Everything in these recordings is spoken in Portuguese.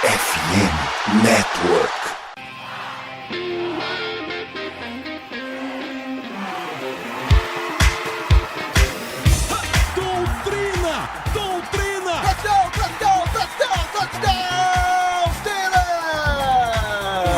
FM Network. Doutrina! Touchdown, Steelers!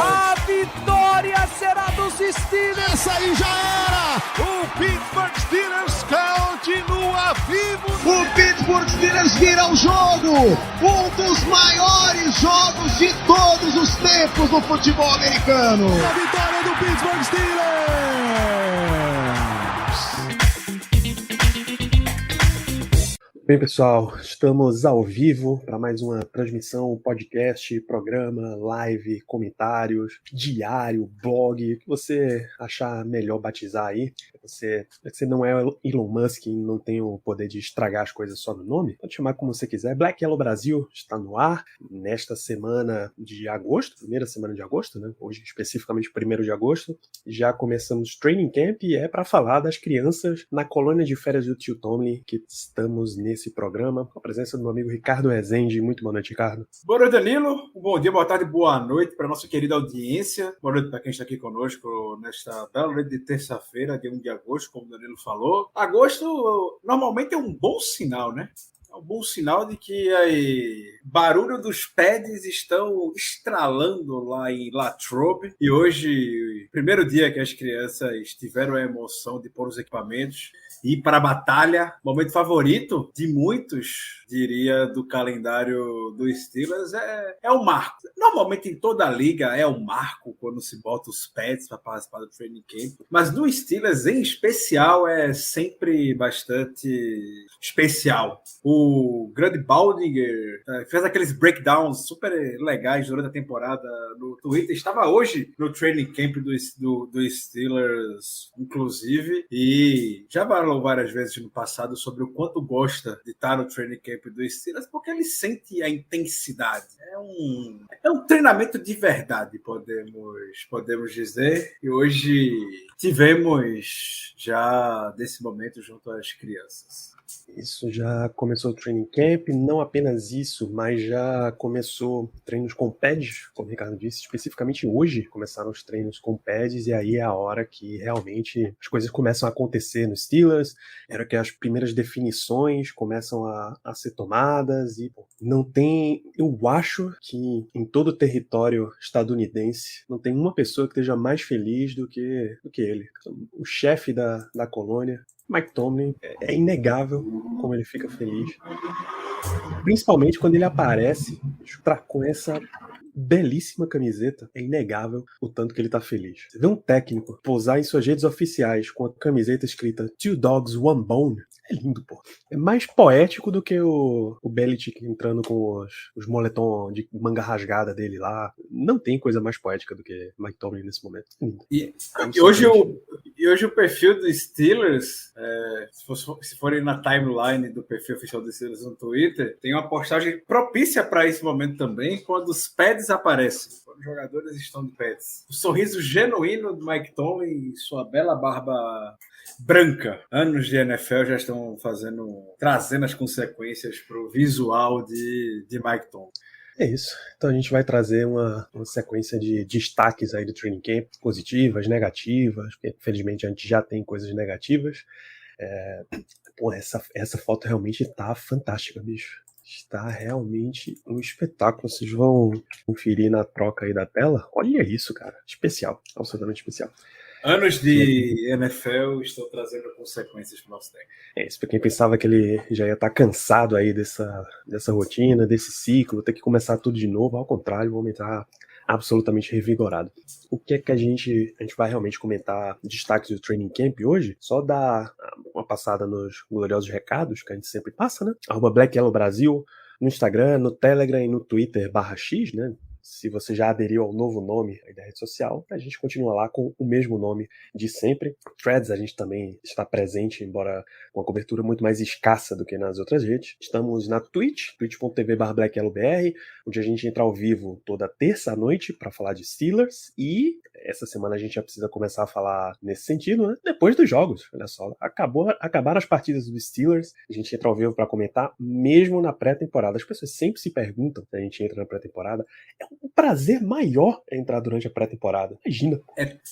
A vitória será dos Steelers! Essa aí já era! O Pittsburgh Steelers continua vivo! O Pittsburgh Steelers vira o jogo! Um dos maiores jogos de todos os tempos no futebol americano! A vitória do Pittsburgh Steelers! Bem, pessoal, estamos ao vivo para mais uma transmissão, podcast, programa, live, comentários, diário, blog, o que você achar melhor batizar aí. Você não é Elon Musk e não tem o poder de estragar as coisas só no nome, pode chamar como você quiser. Black Yellow Brasil está no ar nesta semana de agosto, primeira semana de agosto, né? Hoje especificamente 1º de agosto. Já começamos Training Camp e é para falar das crianças na colônia de férias do tio Tomlin que estamos nesse programa, com a presença do meu amigo Ricardo Rezende. Muito boa noite, Ricardo. Boa noite, Danilo. Bom dia, boa tarde, boa noite para a nossa querida audiência. Boa noite para quem está aqui conosco nesta bela noite de terça-feira, dia 1 de agosto, como o Danilo falou. Agosto normalmente é um bom sinal, né? É um bom sinal de que o barulho dos pads estão estralando lá em Latrobe. E hoje, primeiro dia que as crianças tiveram a emoção de pôr os equipamentos e ir para a batalha, momento favorito de muitos, diria, do calendário dos Steelers, é um marco. Normalmente em toda a liga é um marco quando se bota os pads para participar do training camp, mas no Steelers em especial é sempre bastante especial. O grande Baldinger fez aqueles breakdowns super legais durante a temporada no Twitter, estava hoje no training camp do Steelers, inclusive, e já falou várias vezes no passado sobre o quanto gosta de estar no training camp do Steelers, porque ele sente a intensidade. É um treinamento de verdade, podemos dizer, e hoje tivemos já desse momento junto às crianças. Isso, já começou o training camp, não apenas isso, mas já começou treinos com pads, como o Ricardo disse, especificamente hoje começaram os treinos com pads, e aí é a hora que realmente as coisas começam a acontecer nos Steelers, era que as primeiras definições começam a ser tomadas, e não tem, eu acho que em todo o território estadunidense não tem uma pessoa que esteja mais feliz do que ele, o chefe da colônia. Mike Tomlin, é inegável como ele fica feliz. Principalmente quando ele aparece com essa belíssima camiseta. É inegável o tanto que ele tá feliz. Você vê um técnico posar em suas redes oficiais com a camiseta escrita Two Dogs, One Bone. É lindo, pô. É mais poético do que o Belichick entrando com os moletom de manga rasgada dele lá. Não tem coisa mais poética do que Mike Tomlin nesse momento. É lindo. E hoje o perfil dos Steelers, se forem na timeline do perfil oficial dos Steelers no Twitter, tem uma postagem propícia para esse momento também, quando os pads aparecem, quando os jogadores estão de pads. O sorriso genuíno do Mike Tomlin e sua bela barba branca. Anos de NFL já estão trazendo as consequências para o visual de Mike Tomlin. É isso. Então a gente vai trazer uma sequência de destaques aí do training camp, positivas, negativas, porque infelizmente a gente já tem coisas negativas. Essa foto realmente tá fantástica, bicho. Está realmente um espetáculo. Vocês vão conferir na troca aí da tela. Olha isso, cara. Especial. Absolutamente especial. Anos de NFL estão trazendo consequências para o nosso técnico. É isso, para quem pensava que ele já ia estar cansado aí dessa rotina, desse ciclo, ter que começar tudo de novo, ao contrário, vamos entrar absolutamente revigorado. O que é que a gente vai realmente comentar destaques do Training Camp hoje? Só dar uma passada nos gloriosos recados que a gente sempre passa, né? @Black Yellow Brasil no Instagram, no Telegram e no Twitter /X, né? Se você já aderiu ao novo nome aí da rede social, a gente continua lá com o mesmo nome de sempre. Threads a gente também está presente, embora com uma cobertura muito mais escassa do que nas outras redes. Estamos na Twitch, twitch.tv/BlackYellowBR, onde a gente entra ao vivo toda terça à noite para falar de Steelers. E essa semana a gente já precisa começar a falar nesse sentido, né? Depois dos jogos, olha só. Acabaram as partidas dos Steelers, a gente entra ao vivo pra comentar, mesmo na pré-temporada. As pessoas sempre se perguntam se a gente entra na pré-temporada. É um prazer maior entrar durante a pré-temporada. Imagina.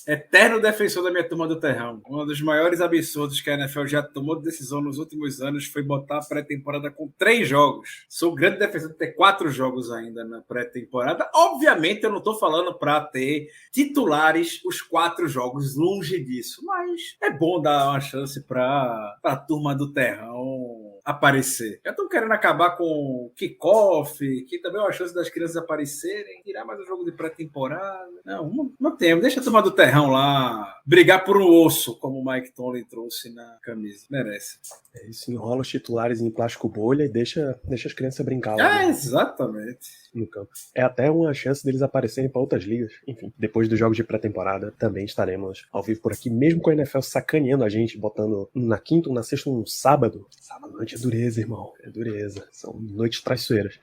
Eterno defensor da minha turma do Terrão. Um dos maiores absurdos que a NFL já tomou de decisão nos últimos anos foi botar a pré-temporada com 3 jogos. Sou grande defensor de ter 4 jogos ainda na pré-temporada. Obviamente eu não tô falando pra ter titulares os 4 jogos, longe disso. Mas é bom dar uma chance pra turma do Terrão aparecer. Já estão querendo acabar com kickoff, que também é uma chance das crianças aparecerem, tirar mais um jogo de pré-temporada. Não temos. Deixa a turma do Terrão lá brigar por um osso, como o Mike Tomlin trouxe na camisa. Merece. Isso, enrola os titulares em plástico bolha e deixa as crianças brincar lá Exatamente. no campo. É até uma chance deles aparecerem para outras ligas. Enfim, depois dos jogos de pré-temporada, também estaremos ao vivo por aqui, mesmo com a NFL sacaneando a gente, botando um na quinta, um na sexta, um no sábado. Sábado à noite é dureza, irmão. É dureza. São noites traiçoeiras.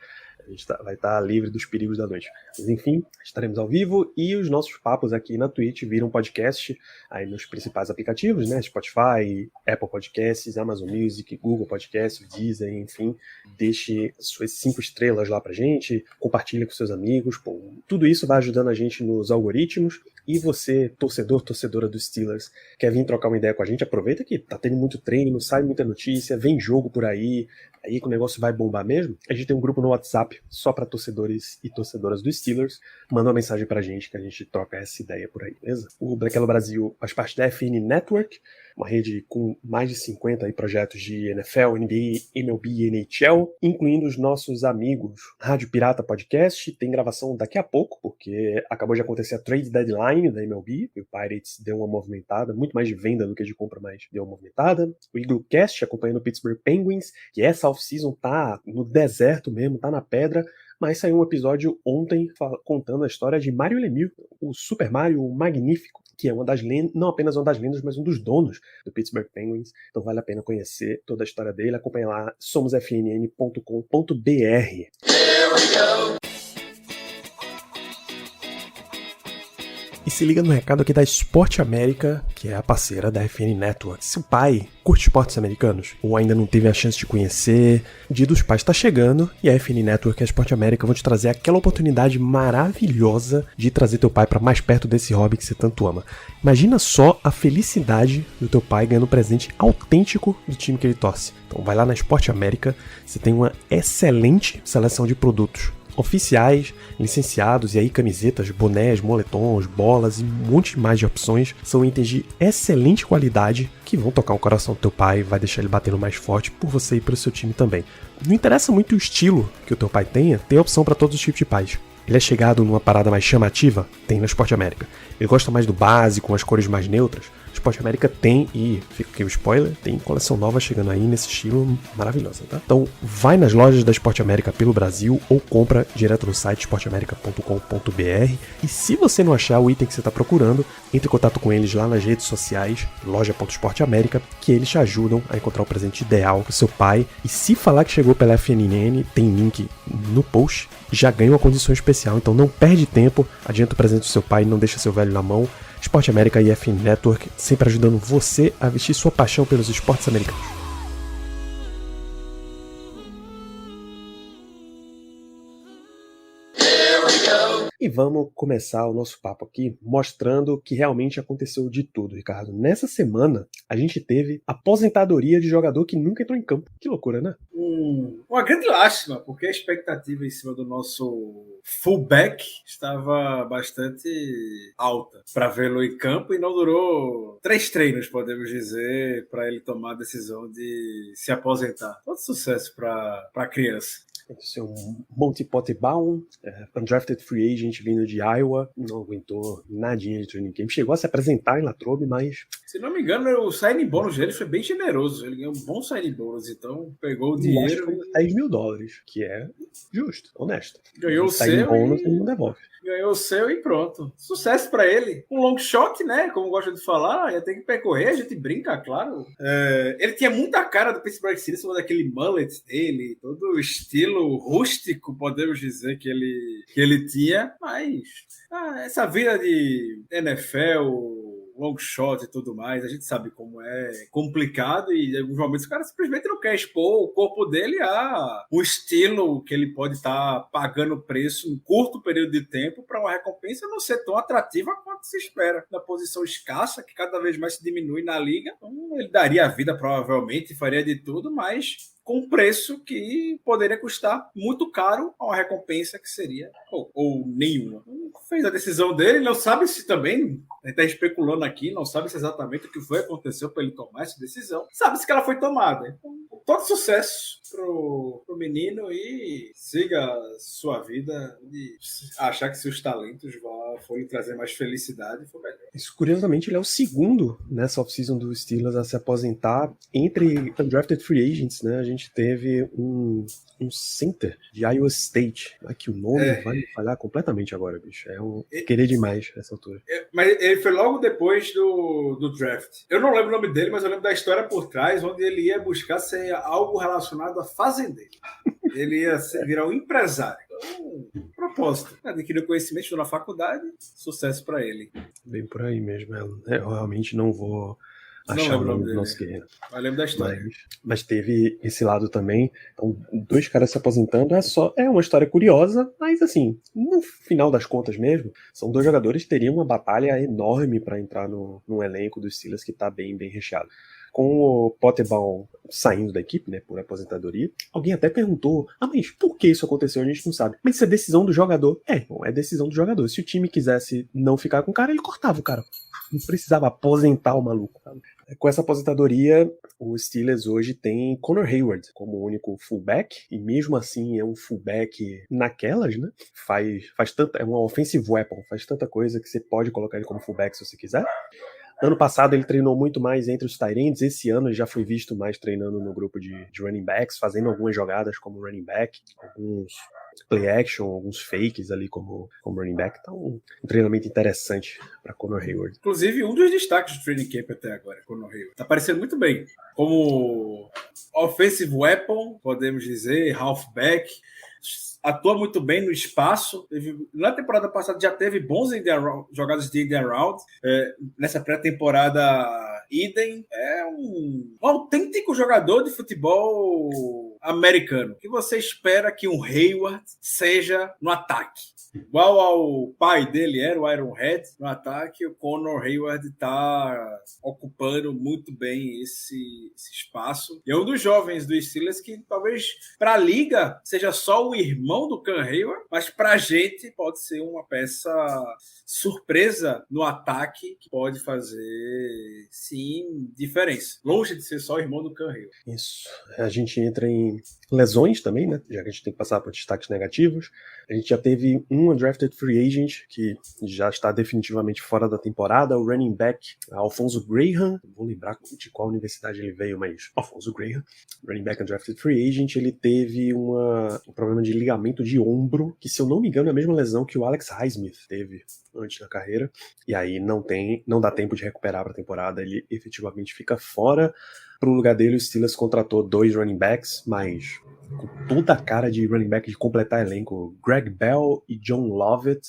A gente vai estar livre dos perigos da noite. Mas enfim, estaremos ao vivo e os nossos papos aqui na Twitch viram podcast aí nos principais aplicativos, né? Spotify, Apple Podcasts, Amazon Music, Google Podcasts, Deezer, enfim. Deixe suas 5 estrelas lá pra gente, compartilhe com seus amigos. Pô, tudo isso vai ajudando a gente nos algoritmos. E você, torcedora dos Steelers, quer vir trocar uma ideia com a gente, aproveita que tá tendo muito treino, sai muita notícia, vem jogo por aí que o negócio vai bombar mesmo. A gente tem um grupo no WhatsApp só para torcedores e torcedoras dos Steelers. Manda uma mensagem pra gente que a gente troca essa ideia por aí, beleza? O Black Yellow Brasil faz parte da FN Network, uma rede com mais de 50 aí projetos de NFL, NBA, MLB e NHL, incluindo os nossos amigos Rádio Pirata Podcast. Tem gravação daqui a pouco, porque acabou de acontecer a trade deadline da MLB, e o Pirates deu uma movimentada, muito mais de venda do que de compra, mas deu uma movimentada. O Eagle Cast, acompanhando o Pittsburgh Penguins, que essa off-season tá no deserto mesmo, tá na pedra, mas saiu um episódio ontem contando a história de Mario Lemieux, o Super Mario Magnífico, que é não apenas uma das lendas, mas um dos donos do Pittsburgh Penguins. Então vale a pena conhecer toda a história dele, acompanha lá somosfnn.com.br. E se liga no recado aqui da Esporte América, que é a parceira da FN Network. Se o pai curte esportes americanos ou ainda não teve a chance de conhecer, o Dia dos Pais está chegando e a FN Network e a Esporte América vão te trazer aquela oportunidade maravilhosa de trazer teu pai para mais perto desse hobby que você tanto ama. Imagina só a felicidade do teu pai ganhando um presente autêntico do time que ele torce. Então vai lá na Esporte América, você tem uma excelente seleção de produtos oficiais, licenciados, e aí camisetas, bonés, moletons, bolas e um monte mais de opções. São itens de excelente qualidade que vão tocar o coração do teu pai, vai deixar ele batendo mais forte por você e pelo seu time também. Não interessa muito o estilo que o teu pai tenha, tem opção para todos os tipos de pais. Ele é chegado numa parada mais chamativa? Tem na Esporte América. Ele gosta mais do básico, com as cores mais neutras? Esporte América tem, e fica aqui o spoiler, tem coleção nova chegando aí nesse estilo maravilhosa, tá? Então vai nas lojas da Esporte América pelo Brasil ou compra direto no site esporteamerica.com.br. E se você não achar o item que você está procurando, entre em contato com eles lá nas redes sociais, loja.esporteamerica, que eles te ajudam a encontrar o presente ideal pro seu pai. E se falar que chegou pela FNN, tem link no post, já ganha uma condição especial. Então não perde tempo, adianta o presente do seu pai e não deixa seu velho na mão. Esporte América e FN Network, sempre ajudando você a vestir sua paixão pelos esportes americanos. E vamos começar o nosso papo aqui mostrando que realmente aconteceu de tudo, Ricardo. Nessa semana, a gente teve aposentadoria de jogador que nunca entrou em campo. Que loucura, né? Uma grande lástima, porque a expectativa em cima do nosso fullback estava bastante alta para vê-lo em campo e não durou 3 treinos, podemos dizer, para ele tomar a decisão de se aposentar. Todo sucesso para a criança. Esse é um Monty Pottebaum, undrafted free agent vindo de Iowa, não aguentou nadinha de training camp, chegou a se apresentar em Latrobe, mas... Se não me engano, o signing bônus dele foi bem generoso, ele ganhou um bom signing bônus, então pegou o dinheiro... $10 mil, que é justo, honesto. Ganhou o seu bônus e não devolve. Ganhou o seu e pronto. Sucesso pra ele. Um long shot, né? Como gosta de falar, ia ter que percorrer, a gente brinca, claro. Ele tinha muita cara do Pittsburgh Steelers, daquele mullet dele, todo o estilo estilo rústico, podemos dizer, que ele tinha, mas essa vida de NFL, long shot e tudo mais, a gente sabe como é complicado e em alguns momentos o cara simplesmente não quer expor o corpo dele a um estilo que ele pode estar pagando preço em curto período de tempo para uma recompensa não ser tão atrativa quanto se espera. Na posição escassa, que cada vez mais se diminui na liga, então ele daria a vida provavelmente, faria de tudo, mas com um preço que poderia custar muito caro a uma recompensa que seria ou nenhuma. Fez a decisão dele, não sabe se também, a gente está especulando aqui, não sabe se exatamente o que foi que aconteceu para ele tomar essa decisão. Sabe-se que ela foi tomada. Então, todo sucesso pro menino e siga sua vida de achar que seus talentos vão lhe trazer mais felicidade, foi melhor. Isso, curiosamente, ele é o segundo nessa off-season dos Steelers a se aposentar entre undrafted free agents, né? A gente teve um center de Iowa State. Aqui o nome vai me falhar completamente agora, bicho. Querer demais nessa altura. Mas ele foi logo depois do draft. Eu não lembro o nome dele, mas eu lembro da história por trás, onde ele ia buscar ser algo relacionado a fazendeiro. Ele ia virar um empresário. Então, propósito. Adquiriu conhecimento na faculdade, sucesso para ele. Bem por aí mesmo. Eu realmente não vou achar o nome do nosso guerreiro. Eu lembro da história. Mas teve esse lado também. Então, 2 caras se aposentando é uma história curiosa, mas assim, no final das contas mesmo, são 2 jogadores que teriam uma batalha enorme para entrar num elenco dos Steelers que está bem, bem recheado. Com o Pottebaum saindo da equipe, né, por aposentadoria, alguém até perguntou, mas por que isso aconteceu? A gente não sabe. Mas isso é decisão do jogador. É decisão do jogador. Se o time quisesse não ficar com o cara, ele cortava o cara. Não precisava aposentar o maluco. Sabe? Com essa aposentadoria, o Steelers hoje tem Connor Hayward como único fullback, e mesmo assim é um fullback naquelas, né? É uma offensive weapon, faz tanta coisa que você pode colocar ele como fullback se você quiser. Ano passado ele treinou muito mais entre os tight ends, esse ano ele já foi visto mais treinando no grupo de running backs, fazendo algumas jogadas como running back, alguns play action, alguns fakes ali como running back. Então, um treinamento interessante para Connor Hayward. Inclusive, um dos destaques do training camp até agora, Connor Hayward. Tá aparecendo muito bem. Como offensive weapon, podemos dizer, halfback. Atua muito bem no espaço. Na temporada passada já teve bons jogadas de end around. Nessa pré-temporada, idem. É um autêntico jogador de futebol americano. Que você espera que um Hayward seja no ataque. Igual ao pai dele era o Ironhead no ataque, o Connor Hayward está ocupando muito bem esse espaço. E é um dos jovens do Steelers que talvez para a liga seja só o irmão do Cam Hayward, mas para a gente pode ser uma peça surpresa no ataque que pode fazer, sim, diferença. Longe de ser só o irmão do Cam Hayward. Isso. A gente entra em lesões também, né? Já que a gente tem que passar por destaques negativos. A gente já teve um undrafted free agent que já está definitivamente fora da temporada, o running back Alfonso Graham, vou lembrar de qual universidade ele veio, mas Alfonso Graham, running back undrafted free agent, ele teve um problema de ligamento de ombro, que se eu não me engano é a mesma lesão que o Alex Highsmith teve antes da carreira, e aí não dá tempo de recuperar para a temporada, ele efetivamente fica fora. Para o lugar dele, o Steelers contratou 2 running backs, mas com toda a cara de running back de completar elenco, Greg Bell e John Lovett.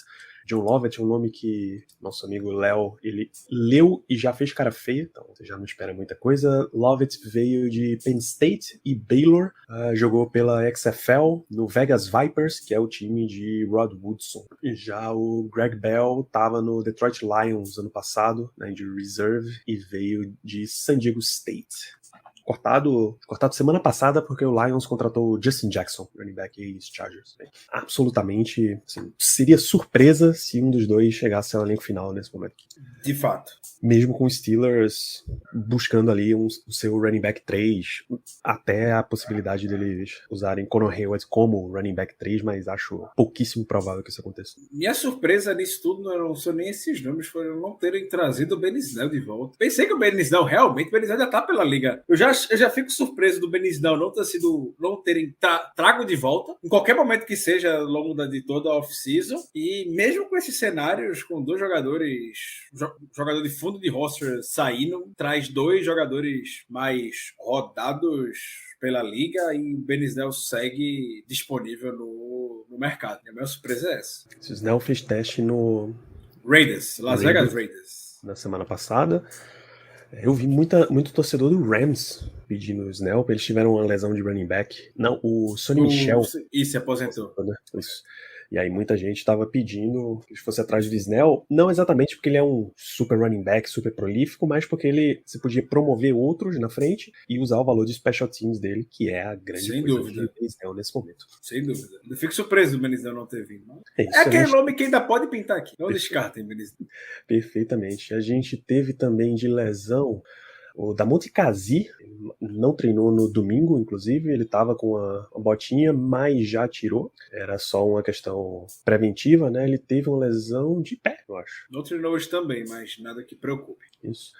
John Lovett é um nome que nosso amigo Léo, ele leu e já fez cara feia, então você já não espera muita coisa. Lovett veio de Penn State e Baylor, jogou pela XFL no Vegas Vipers, que é o time de Rod Woodson. E já o Greg Bell estava no Detroit Lions ano passado, na Injury Reserve, e veio de San Diego State. Cortado semana passada porque o Lions contratou o Justin Jackson, running back ex-Chargers. Absolutamente, assim, seria surpresa se um dos dois chegasse ao elenco final nesse momento. De fato. Mesmo com os Steelers buscando ali o seu running back 3, até a possibilidade deles usarem Connor Hayward como running back 3, mas acho pouquíssimo provável que isso aconteça. Minha surpresa nisso tudo não são nem esses nomes, foram não terem trazido o Ben Snell de volta. Pensei que o Ben Snell realmente, o Ben Snell já tá pela liga. Eu já fico surpreso do Ben Snell não terem trago de volta, em qualquer momento que seja ao longo de toda a off-season, e mesmo com esses cenários, com 2 jogadores, jogador de fundo de roster saindo, traz 2 jogadores mais rodados pela liga e o Ben Snell segue disponível no mercado. A minha surpresa é essa. O Snell fez teste no Raiders, Las Vegas Raiders. Na semana passada. Eu vi muito torcedor do Rams pedindo o Snell, eles tiveram uma lesão de running back. Não, o Sonny Michel. Isso, se aposentou. Isso. E aí muita gente estava pedindo que eles fossem atrás do Snell, não exatamente porque ele é um super running back, super prolífico, mas porque você podia promover outros na frente e usar o valor de special teams dele, que é a grande Sem coisa dúvida. de Snell nesse momento. Sem dúvida. Eu fico surpreso do Ben Snell não ter vindo. Isso, é aquele nome que ainda pode pintar aqui. Não descartem, Ben Snell. Perfeitamente. A gente teve também de lesão o Damonte Kazi, não treinou no domingo, inclusive, ele estava com uma botinha, mas já tirou. Era só uma questão preventiva, né? Ele teve uma lesão de pé, eu acho. Não treinou hoje também, mas nada que preocupe. Isso.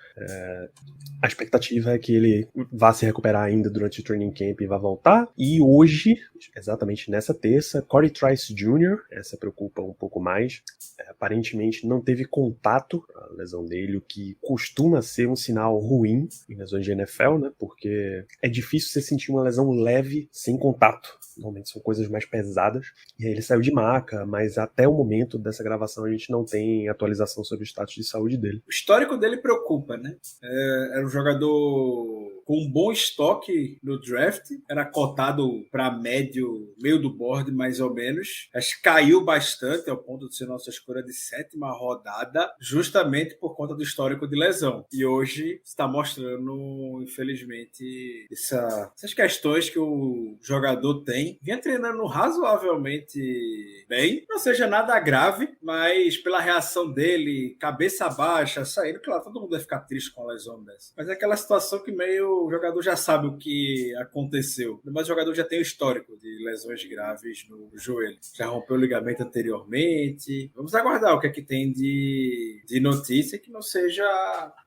A expectativa é que ele vá se recuperar ainda durante o training camp e vá voltar. E hoje, exatamente nessa terça, Corey Trice Jr., essa preocupa um pouco mais. Aparentemente não teve contato, a lesão dele, o que costuma ser um sinal ruim em lesões de NFL, né? Porque é difícil você sentir uma lesão leve sem contato. Normalmente são coisas mais pesadas. E aí ele saiu de maca, mas até o momento dessa gravação a gente não tem atualização sobre o status de saúde dele. O histórico dele preocupa, né? Era um jogador com um bom estoque no draft, era cotado para meio do board, mais ou menos. Acho que caiu bastante ao ponto de ser nossa escolha de 7ª rodada, justamente por conta do histórico de lesão. E hoje está mostrando, infelizmente, essas questões que o jogador tem. Vinha treinando razoavelmente bem, não seja nada grave, mas pela reação dele, cabeça baixa, saindo, claro, todo mundo vai ficar triste com a lesão dessa. Mas é aquela situação que meio o jogador já sabe o que aconteceu. Mas o jogador já tem o histórico de lesões graves no joelho. Já rompeu o ligamento anteriormente. Vamos aguardar o que é que tem de notícia que não seja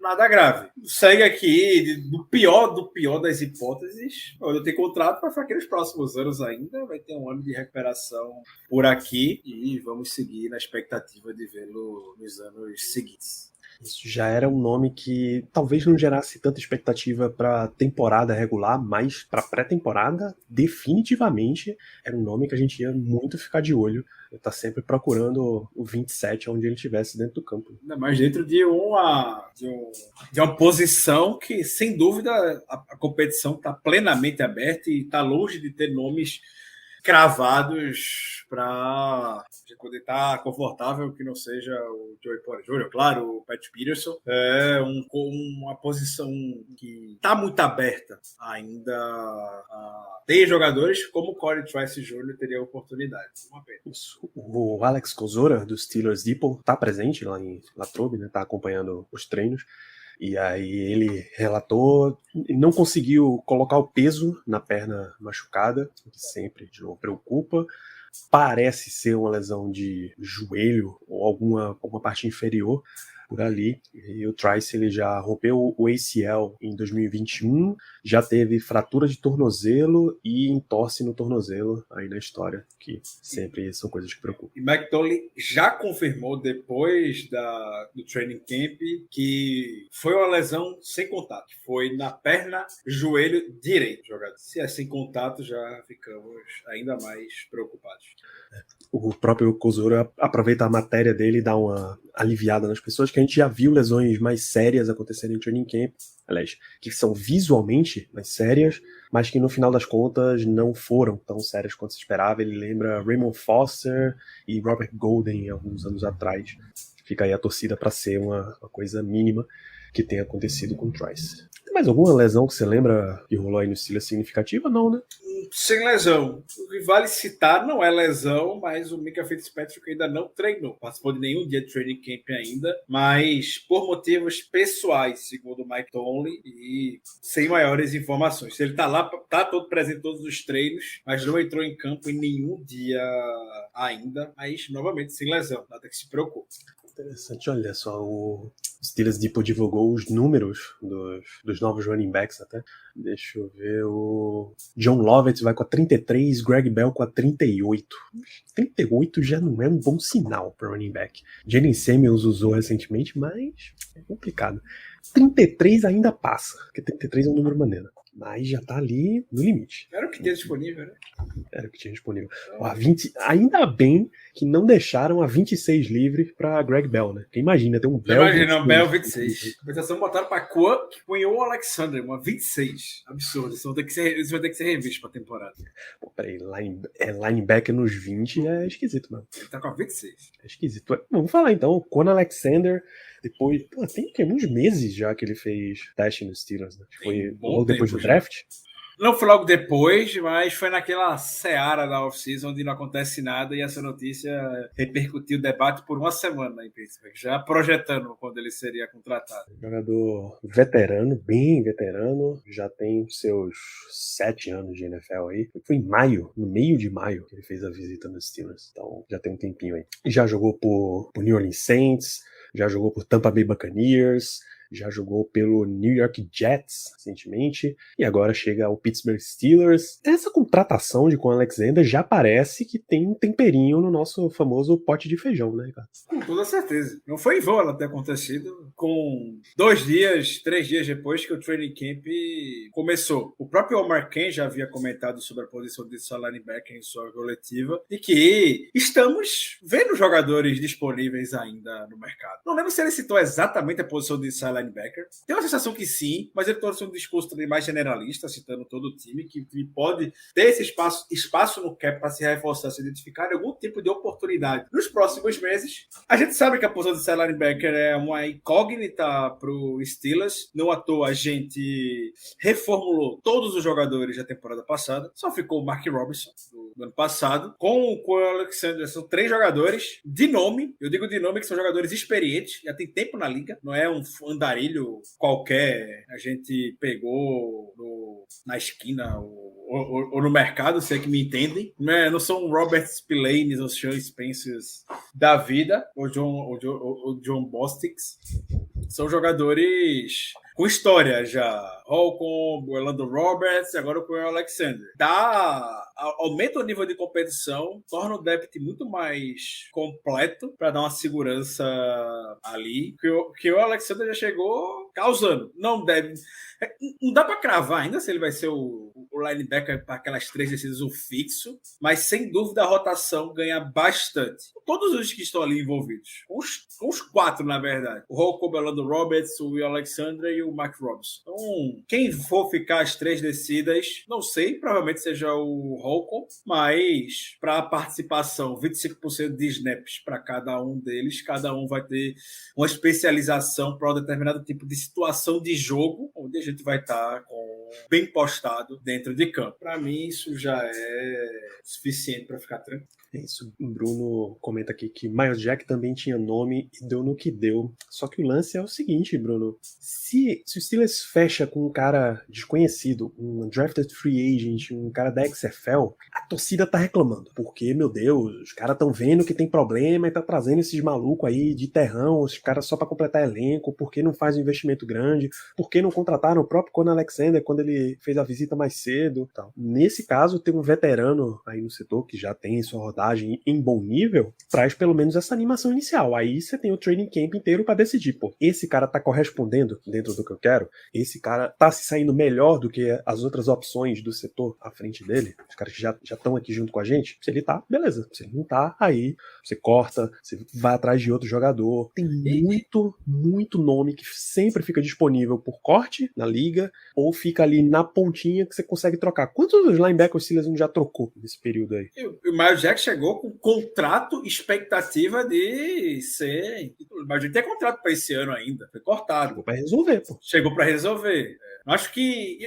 nada grave. Segue aqui, do pior das hipóteses. Eu tenho contrato para ficar aqui nos próximos anos ainda. Vai ter um ano de recuperação por aqui e vamos seguir na expectativa de vê-lo nos anos seguintes. Isso já era um nome que talvez não gerasse tanta expectativa para temporada regular, mas para pré-temporada, definitivamente era um nome que a gente ia muito ficar de olho. Eu tá sempre procurando o 27 onde ele estivesse dentro do campo. Ainda mais dentro de uma posição que, sem dúvida, a competição está plenamente aberta e está longe de ter nomes cravados para poder estar confortável que não seja o Joey Porter Jr., claro, o Pat Peterson. É uma posição que está muito aberta ainda. Tem jogadores como o Corey Trice Jr. teria oportunidade. Uma pena. Isso. O Alex Kozora, do Steelers Depot, está presente lá em Latrobe, né? Está acompanhando os treinos. E aí ele relatou, não conseguiu colocar o peso na perna machucada, o que sempre de novo preocupa. Parece ser uma lesão de joelho ou alguma parte inferior por ali. E o Trice ele já rompeu o ACL em 2021, já teve fratura de tornozelo e entorse no tornozelo aí na história, que sempre são coisas que preocupam. E Mike Tomlin já confirmou depois do training camp que foi uma lesão sem contato, foi na perna, joelho direito, jogador. Se é sem contato, já ficamos ainda mais preocupados. O próprio Kozora aproveita a matéria dele e dá uma aliviada nas pessoas, que a gente já viu lesões mais sérias acontecerem em training camp, aliás, que são visualmente mais sérias, mas que no final das contas não foram tão sérias quanto se esperava. Ele lembra Raymond Foster e Robert Golden alguns anos atrás. Fica aí a torcida para ser uma coisa mínima que tenha acontecido com o Trice. Tem mais alguma lesão que você lembra que rolou aí no Steelers significativa? Não, né? Sem lesão. O que vale citar não é lesão, mas o Micah Fitzpatrick ainda não treinou. Participou de nenhum dia de training camp ainda, mas por motivos pessoais, segundo o Mike Tomlin, e sem maiores informações. Ele tá lá, tá todo presente em todos os treinos, mas não entrou em campo em nenhum dia ainda, mas novamente sem lesão, nada que se preocupe. Interessante, olha só, o Steelers Depot divulgou os números dos novos running backs até. Deixa eu ver, o John Lovett vai com a 33, Greg Bell com a 38. 38 já não é um bom sinal para running back. Jalen Samuels usou recentemente, mas é complicado. 33 ainda passa, porque 33 é um número maneiro. mas já tá ali no limite. Era o que tinha disponível, né? Era o que tinha disponível. Ó, ainda bem que não deixaram a 26 livre pra Greg Bell, né? Porque imagina, tem um Bell. Imagina, um Bell 26. Compensação botaram pra Quan, que punhou o Alexander, uma 26. Absurdo. Isso vai ter que ser revisto pra temporada. Pô, peraí, linebacker nos 20 é esquisito, mano. Ele tá com a 26. É esquisito. Vamos falar então, Quan Alexander, depois. Pô, tem uns meses já que ele fez teste nos Steelers, né? Foi logo depois do draft. Não foi logo depois, mas foi naquela seara da off-season onde não acontece nada e essa notícia repercutiu o debate por uma semana em Pittsburgh, já projetando quando ele seria contratado. Jogador veterano, bem veterano, já tem seus 7 anos de NFL aí. Foi em maio, no meio de maio, que ele fez a visita nos Steelers, então já tem um tempinho aí. Já jogou por New Orleans Saints, já jogou por Tampa Bay Buccaneers, já jogou pelo New York Jets recentemente e agora chega ao Pittsburgh Steelers. Essa contratação de Quan Alexander já parece que tem um temperinho no nosso famoso pote de feijão, né, cara? Com toda certeza. Não foi em vão ela ter acontecido com 2 dias, 3 dias depois que o training camp começou. O próprio Omar Kane já havia comentado sobre a posição de linebacker em sua coletiva e que estamos vendo jogadores disponíveis ainda no mercado. Não lembro se ele citou exatamente a posição de linebacker. Tem uma sensação que sim, mas ele torce um discurso também mais generalista, citando todo o time, que pode ter esse espaço no cap para se reforçar, se identificar algum tipo de oportunidade nos próximos meses. A gente sabe que a posição de linebacker é uma incógnita para o Steelers. Não à toa a gente reformulou todos os jogadores da temporada passada. Só ficou o Mark Robinson do ano passado. Com o Alexander, são 3 jogadores de nome. Eu digo de nome que são jogadores experientes. Já tem tempo na liga. Não é um andarilho qualquer. A gente pegou na esquina ou no mercado, se é que me entendem. Não são Robert Spillanes ou Sean Spencers da vida, ou John Bosticks. São jogadores com história já. Holcomb, o Elandon Roberts e agora o Quan Alexander. Aumenta o nível de competição, torna o depth muito mais completo para dar uma segurança ali. Que o Alexander já chegou causando. Não dá para cravar ainda se ele vai ser o linebacker para aquelas 3 descidas, o fixo, mas sem dúvida a rotação ganha bastante. Todos os que estão ali envolvidos. Os 4, na verdade. O Holcomb, o Elandon Roberts, o Will Alexander e o Mark Robinson. Então, quem for ficar as 3 descidas, não sei, provavelmente seja o Holcomb, mas para a participação, 25% de snaps para cada um deles, cada um vai ter uma especialização para um determinado tipo de situação de jogo, onde a gente vai estar bem postado dentro de campo. Para mim, isso já é suficiente para ficar tranquilo. É isso. O Bruno comenta aqui que Miles Jack também tinha nome e deu no que deu. Só que o lance é o seguinte, Bruno. Se o Steelers fecha com um cara desconhecido, um drafted free agent, um cara da XFL, a torcida tá reclamando. Porque, meu Deus, os caras estão vendo que tem problema e tá trazendo esses malucos aí de terrão, os caras só para completar elenco, por que não faz um investimento grande, por que não contrataram o próprio Quan Alexander quando ele fez a visita mais cedo. Tal. Nesse caso, tem um veterano aí no setor que já tem sua rodagem em bom nível, traz pelo menos essa animação inicial. Aí você tem o training camp inteiro para decidir, pô, esse cara tá correspondendo dentro do que eu quero? Esse cara tá se saindo melhor do que as outras opções do setor à frente dele? Os caras que já estão aqui junto com a gente? Se ele tá, beleza. Se ele não tá, aí você corta, você vai atrás de outro jogador. Tem muito nome que sempre fica disponível por corte na liga, ou fica ali na pontinha que você consegue trocar. Quantos dos linebackers o Steelers já trocou nesse período aí? O Miles Jack chegou com contrato, expectativa de ser... Mas ele tem contrato para esse ano ainda. Foi cortado. Chegou para resolver, pô. Chegou para resolver. Acho que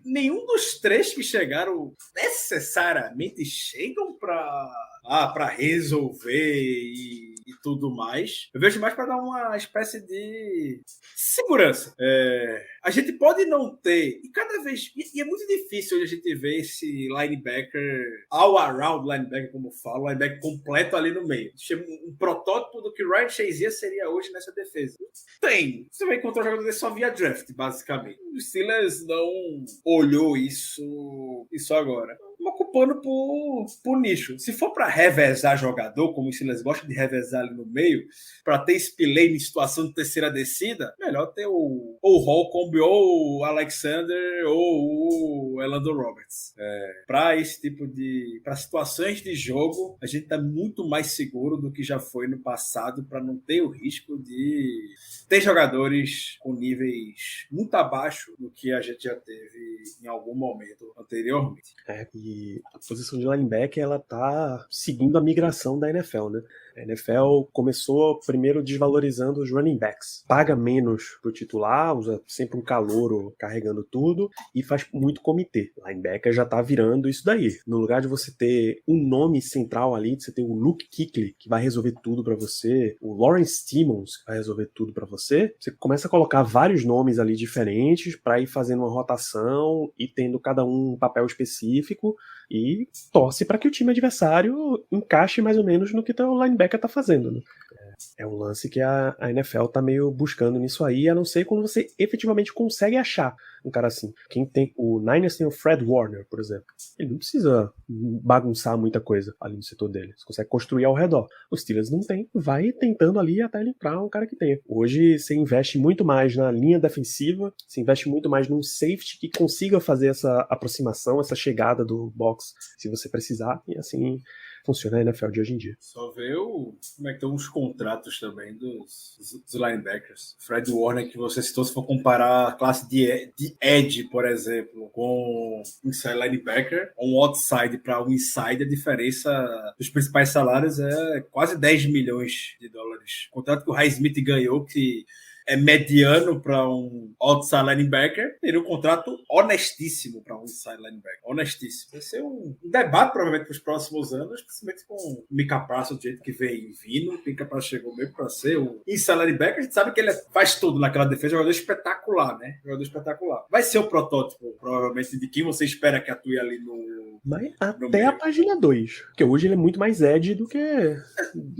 nenhum dos 3 que chegaram necessariamente chegam para resolver e tudo mais. Eu vejo mais para dar uma espécie de segurança. A gente pode não ter, e cada vez, e é muito difícil a gente ver esse linebacker, all-around linebacker, como falo, linebacker completo ali no meio. Um protótipo do que o Ryan Shazier seria hoje nessa defesa. Tem. Você vai encontrar um jogador desse só via draft, basicamente. O Steelers não olhou isso agora. ocupando por nicho. Se for para revezar jogador, como o Steelers gosta de revezar ali no meio, para ter Spillane em situação de terceira descida, melhor ter ou o Holcomb, ou o Alexander, ou o Elando Roberts. Para esse tipo de... para situações de jogo, a gente está muito mais seguro do que já foi no passado, para não ter o risco de ter jogadores com níveis muito abaixo do que a gente já teve em algum momento anteriormente. E a posição de linebacker, ela tá seguindo a migração da NFL, né? A NFL começou primeiro desvalorizando os running backs. Paga menos pro titular, usa sempre um calouro carregando tudo e faz muito comitê. Linebacker já tá virando isso daí. No lugar de você ter um nome central ali, você tem o Luke Kuechly, que vai resolver tudo pra você, o Lawrence Timmons, que vai resolver tudo pra você começa a colocar vários nomes ali diferentes pra ir fazendo uma rotação e tendo cada um papel específico e torce pra que o time adversário encaixe mais ou menos no que o linebacker tá fazendo, né? É um lance que a NFL tá meio buscando nisso aí, a não ser quando você efetivamente consegue achar um cara assim. O Niners tem o Fred Warner, por exemplo. Ele não precisa bagunçar muita coisa ali no setor dele. Você consegue construir ao redor. Os Steelers não tem. Vai tentando ali até ele entrar um cara que tenha. Hoje você investe muito mais na linha defensiva, você investe muito mais num safety que consiga fazer essa aproximação, essa chegada do box, se você precisar, e assim funciona a NFL de hoje em dia. Só ver como é que estão os contratos também dos linebackers. Fred Warner, que você citou, se for comparar a classe de edge, por exemplo, com inside linebacker, um outside para um inside, a diferença dos principais salários é quase 10 milhões de dólares. O contrato que o Ray Smith ganhou, que é mediano para um outside linebacker, teria um contrato honestíssimo para um inside linebacker. Honestíssimo. Vai ser um debate, provavelmente, para os próximos anos, principalmente com o Micah Parsons, do jeito que vem vindo. O Micah Parsons chegou mesmo para ser um inside linebacker. A gente sabe que ele faz tudo naquela defesa. Jogador espetacular, né? Jogador espetacular. Vai ser o protótipo, provavelmente, de quem você espera que atue ali no... Mas até a página 2, porque hoje ele é muito mais edge do que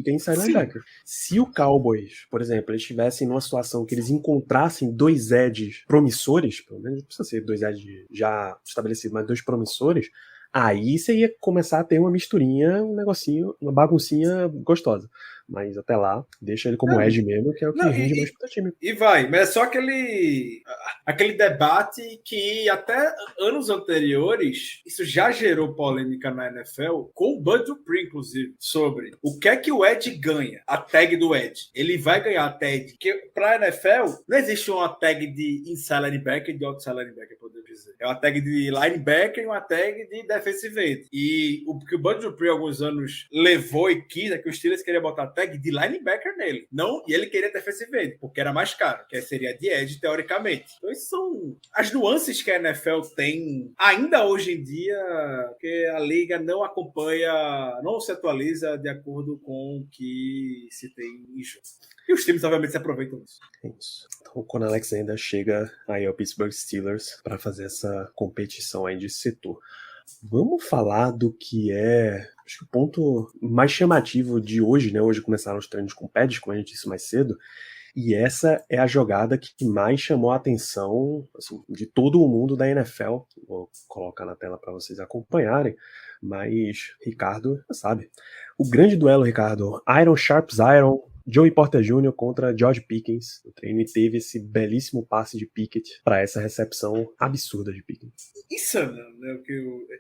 inside linebacker. Se o Cowboys, por exemplo, eles estivessem numa situação que eles encontrassem dois edges promissores, pelo menos não precisa ser dois edges já estabelecidos, mas dois promissores, aí você ia começar a ter uma misturinha, um negocinho, uma baguncinha gostosa. Mas até lá, deixa ele como edge mesmo, que é o que rende mais pro time. E vai, mas é só aquele debate que até anos anteriores, isso já gerou polêmica na NFL, com o Bud Dupree, inclusive, sobre o que é que o Edge ganha, a tag do Edge. Ele vai ganhar a tag, porque pra NFL não existe uma tag de inside linebacker e de outside linebacker, podemos dizer. É uma tag de linebacker e uma tag de defensive end. E o que o Bud Dupree, há alguns anos, levou e quis é que os Steelers queriam botar tag de linebacker nele. Não, e ele queria defensive end, porque era mais caro, que seria de edge, teoricamente. Então, isso são as nuances que a NFL tem ainda hoje em dia, que a liga não acompanha, não se atualiza de acordo com o que se tem em jogo. E os times, obviamente, se aproveitam disso. É isso. Então, o Conor Alexander chega aí ao Pittsburgh Steelers para fazer essa competição aí de setor. Vamos falar do que acho que o ponto mais chamativo de hoje, né? Hoje começaram os treinos com pads, como a gente disse mais cedo, e essa é a jogada que mais chamou a atenção assim, de todo o mundo da NFL. Vou colocar na tela para vocês acompanharem, mas Ricardo já sabe. O grande duelo, Ricardo, Iron Sharps Iron, Joey Porter Jr. contra George Pickens. O treino teve esse belíssimo passe de Pickett para essa recepção absurda de Pickens. Insano, né?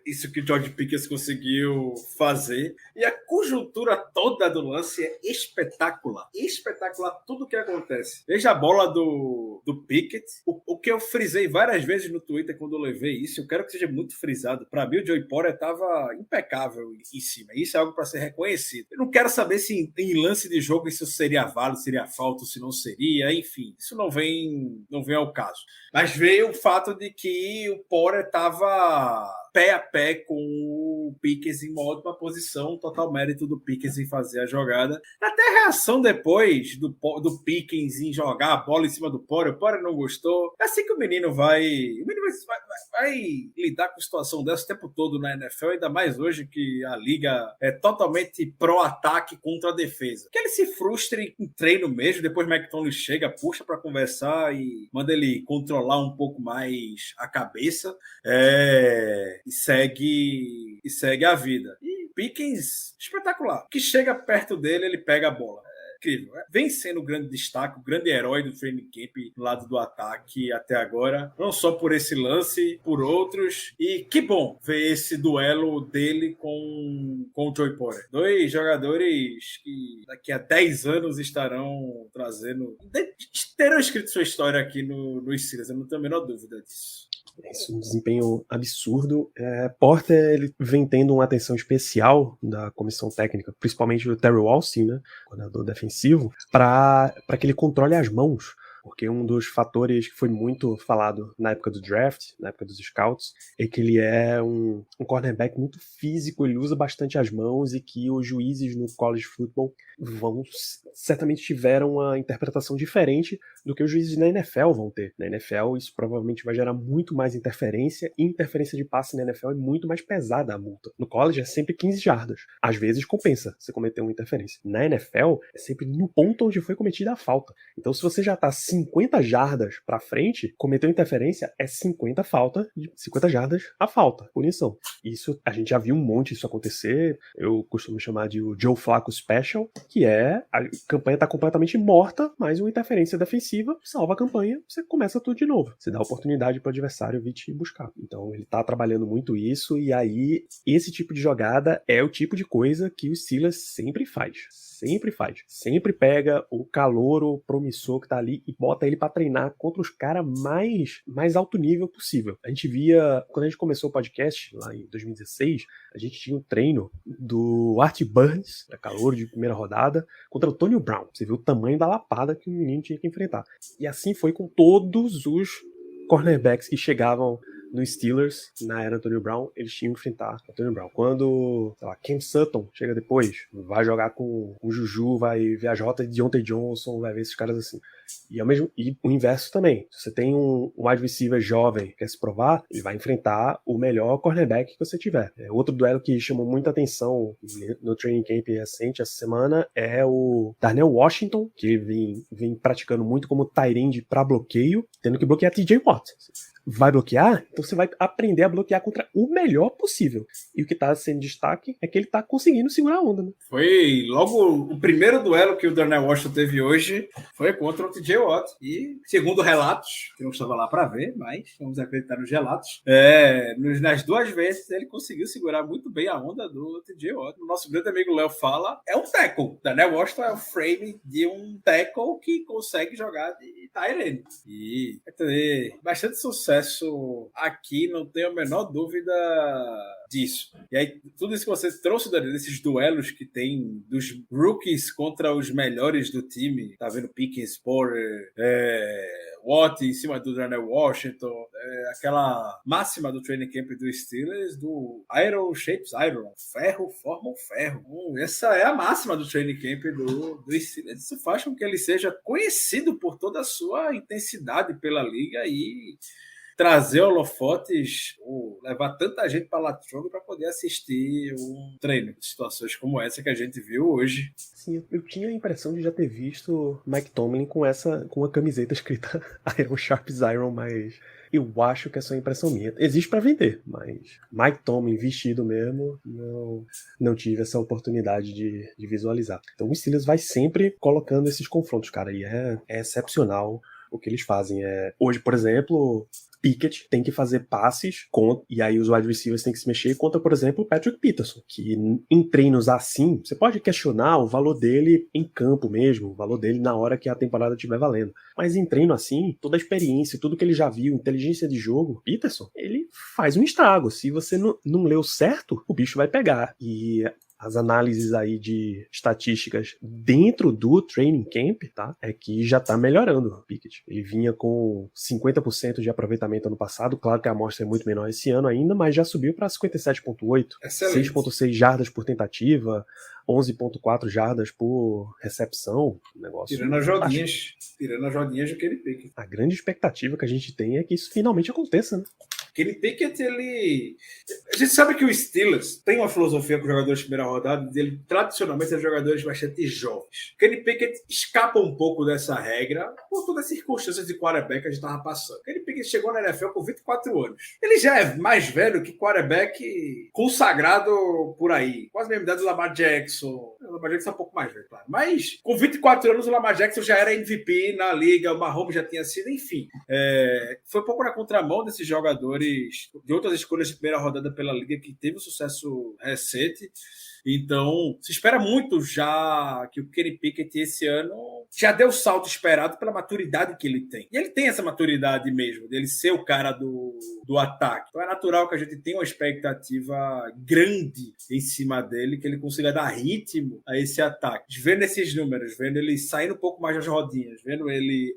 Isso que o George Pickens conseguiu fazer. E a conjuntura toda do lance é espetacular. Espetacular tudo o que acontece. Veja a bola do Pickett. O que eu frisei várias vezes no Twitter quando eu levei isso, eu quero que seja muito frisado. Para mim, o Joey Porter estava impecável em cima. Isso é algo para ser reconhecido. Eu não quero saber se em lance de jogo isso seria válido, seria falta, se não seria, enfim. Isso não vem ao caso. Mas veio o fato de que o Porter estava pé a pé com o Pickens em uma ótima posição, total mérito do Pickens em fazer a jogada. Até a reação depois do Pickens em jogar a bola em cima do Porter, o Porter não gostou. É assim que o menino vai vai lidar com situação dessa o tempo todo na NFL, ainda mais hoje que a liga é totalmente pró-ataque contra a defesa. Que ele se frustre em treino mesmo, depois o McTominay chega, puxa para conversar e manda ele controlar um pouco mais a cabeça e segue a vida. E Pickens, espetacular. Que chega perto dele, ele pega a bola. Incrível. Vem sendo o grande destaque, o grande herói do training camp do lado do ataque até agora. Não só por esse lance, por outros. E que bom ver esse duelo dele com o Joey Porter. 2 jogadores que daqui a 10 anos estarão terão escrito sua história aqui no Steelers. Eu não tenho a menor dúvida disso. Isso é um desempenho absurdo. Porter ele vem tendo uma atenção especial da comissão técnica, principalmente do Terry Walston, né, coordenador defensivo, para que ele controle as mãos. Porque um dos fatores que foi muito falado na época do draft, na época dos scouts, é que ele é um cornerback muito físico, ele usa bastante as mãos e que os juízes no college football certamente tiveram uma interpretação diferente do que os juízes na NFL vão ter. Na NFL isso provavelmente vai gerar muito mais interferência, e interferência de passe na NFL é muito mais pesada a multa. No college é sempre 15 jardas. Às vezes compensa você cometer uma interferência. Na NFL é sempre no ponto onde foi cometida a falta. Então se você já está 50 jardas pra frente, cometeu interferência, é 50 jardas a falta, punição. Isso, a gente já viu um monte isso acontecer, eu costumo chamar de o Joe Flacco Special, que é, a campanha tá completamente morta, mas uma interferência defensiva salva a campanha, você começa tudo de novo. Você dá oportunidade pro adversário vir te buscar. Então ele tá trabalhando muito isso, e aí esse tipo de jogada é o tipo de coisa que o Steelers sempre faz. Sempre pega o calouro promissor que tá ali e bota ele pra treinar contra os caras mais alto nível possível. A gente via, quando a gente começou o podcast, lá em 2016, a gente tinha um treino do Art Burns, calouro de primeira rodada, contra o Antonio Brown. Você viu o tamanho da lapada que o menino tinha que enfrentar. E assim foi com todos os cornerbacks que chegavam no Steelers, na era Antonio Brown, eles tinham que enfrentar Antonio Brown. Quando, sei lá, Cam Sutton chega depois, vai jogar com o Juju, vai ver as rotas de Deontay Johnson, vai ver esses caras assim. E o inverso também. Se você tem um wide receiver jovem que quer se provar, ele vai enfrentar o melhor cornerback que você tiver. Outro duelo que chamou muita atenção no training camp recente, essa semana, é o Darnell Washington, que vem praticando muito como tight end para bloqueio, tendo que bloquear TJ Watt. Vai bloquear? Então você vai aprender a bloquear contra o melhor possível. E o que tá sendo destaque é que ele tá conseguindo segurar a onda, né? Foi logo o primeiro duelo que o Darnell Washington teve hoje, foi contra o TJ Watt. E, segundo relatos, que eu não estava lá para ver, mas vamos acreditar nos relatos, nas 2 vezes ele conseguiu segurar muito bem a onda do TJ Watt. O nosso grande amigo Léo fala, é um tackle. Darnell Washington é o frame de um tackle que consegue jogar de tight end. E vai ter bastante sucesso aqui, não tenho a menor dúvida disso. E aí, tudo isso que você trouxe desses duelos que tem dos rookies contra os melhores do time, tá vendo Pickens, Porter, Watt em cima do Darnell Washington, aquela máxima do training camp do Steelers, do Iron Shapes Iron, ferro forma o ferro. Essa é a máxima do training camp do Steelers. Isso faz com que ele seja conhecido por toda a sua intensidade pela liga e trazer holofotes, levar tanta gente para Latrobe para poder assistir um treino de situações como essa que a gente viu hoje. Sim, eu tinha a impressão de já ter visto Mike Tomlin com uma camiseta escrita Iron Sharps Iron, mas eu acho que é só impressão minha. Existe para vender, mas Mike Tomlin vestido mesmo, não tive essa oportunidade de visualizar. Então o Steelers vai sempre colocando esses confrontos, cara, e é excepcional o que eles fazem. Hoje, por exemplo, Pickett tem que fazer passes e aí os wide receivers têm que se mexer contra, por exemplo, o Patrick Peterson, que em treinos assim, você pode questionar o valor dele em campo mesmo, o valor dele na hora que a temporada estiver valendo. Mas em treino assim, toda a experiência, tudo que ele já viu, inteligência de jogo, Peterson, ele faz um estrago. Se você não leu certo, o bicho vai pegar. E as análises aí de estatísticas dentro do training camp, tá? É que já tá melhorando o Pickett. Ele vinha com 50% de aproveitamento ano passado, claro que a amostra é muito menor esse ano ainda, mas já subiu para 57,8, 6,6 jardas por tentativa, 11,4 jardas por recepção, negócio. Tirando as rodinhas do Kenny Pickett. A grande expectativa que a gente tem é que isso finalmente aconteça, né? Kenny Pickett, ele... A gente sabe que o Steelers tem uma filosofia com os jogadores de primeira rodada, dele tradicionalmente são jogadores bastante jovens. Kenny Pickett escapa um pouco dessa regra por todas as circunstâncias de quarterback que a gente estava passando. Kenny Pickett chegou na NFL com 24 anos. Ele já é mais velho que quarterback consagrado por aí. Quase a mesma idade do Lamar Jackson. O Lamar Jackson é um pouco mais velho, claro. Mas com 24 anos o Lamar Jackson já era MVP na liga, o Mahomes já tinha sido, enfim. Foi um pouco na contramão desses jogadores de outras escolhas de primeira rodada pela liga que teve um sucesso recente. Então, se espera muito já que o Kenny Pickett esse ano já deu o salto esperado pela maturidade que ele tem. E ele tem essa maturidade mesmo, dele ser o cara do ataque. Então é natural que a gente tenha uma expectativa grande em cima dele, que ele consiga dar ritmo a esse ataque. Vendo esses números, vendo ele saindo um pouco mais das rodinhas, vendo ele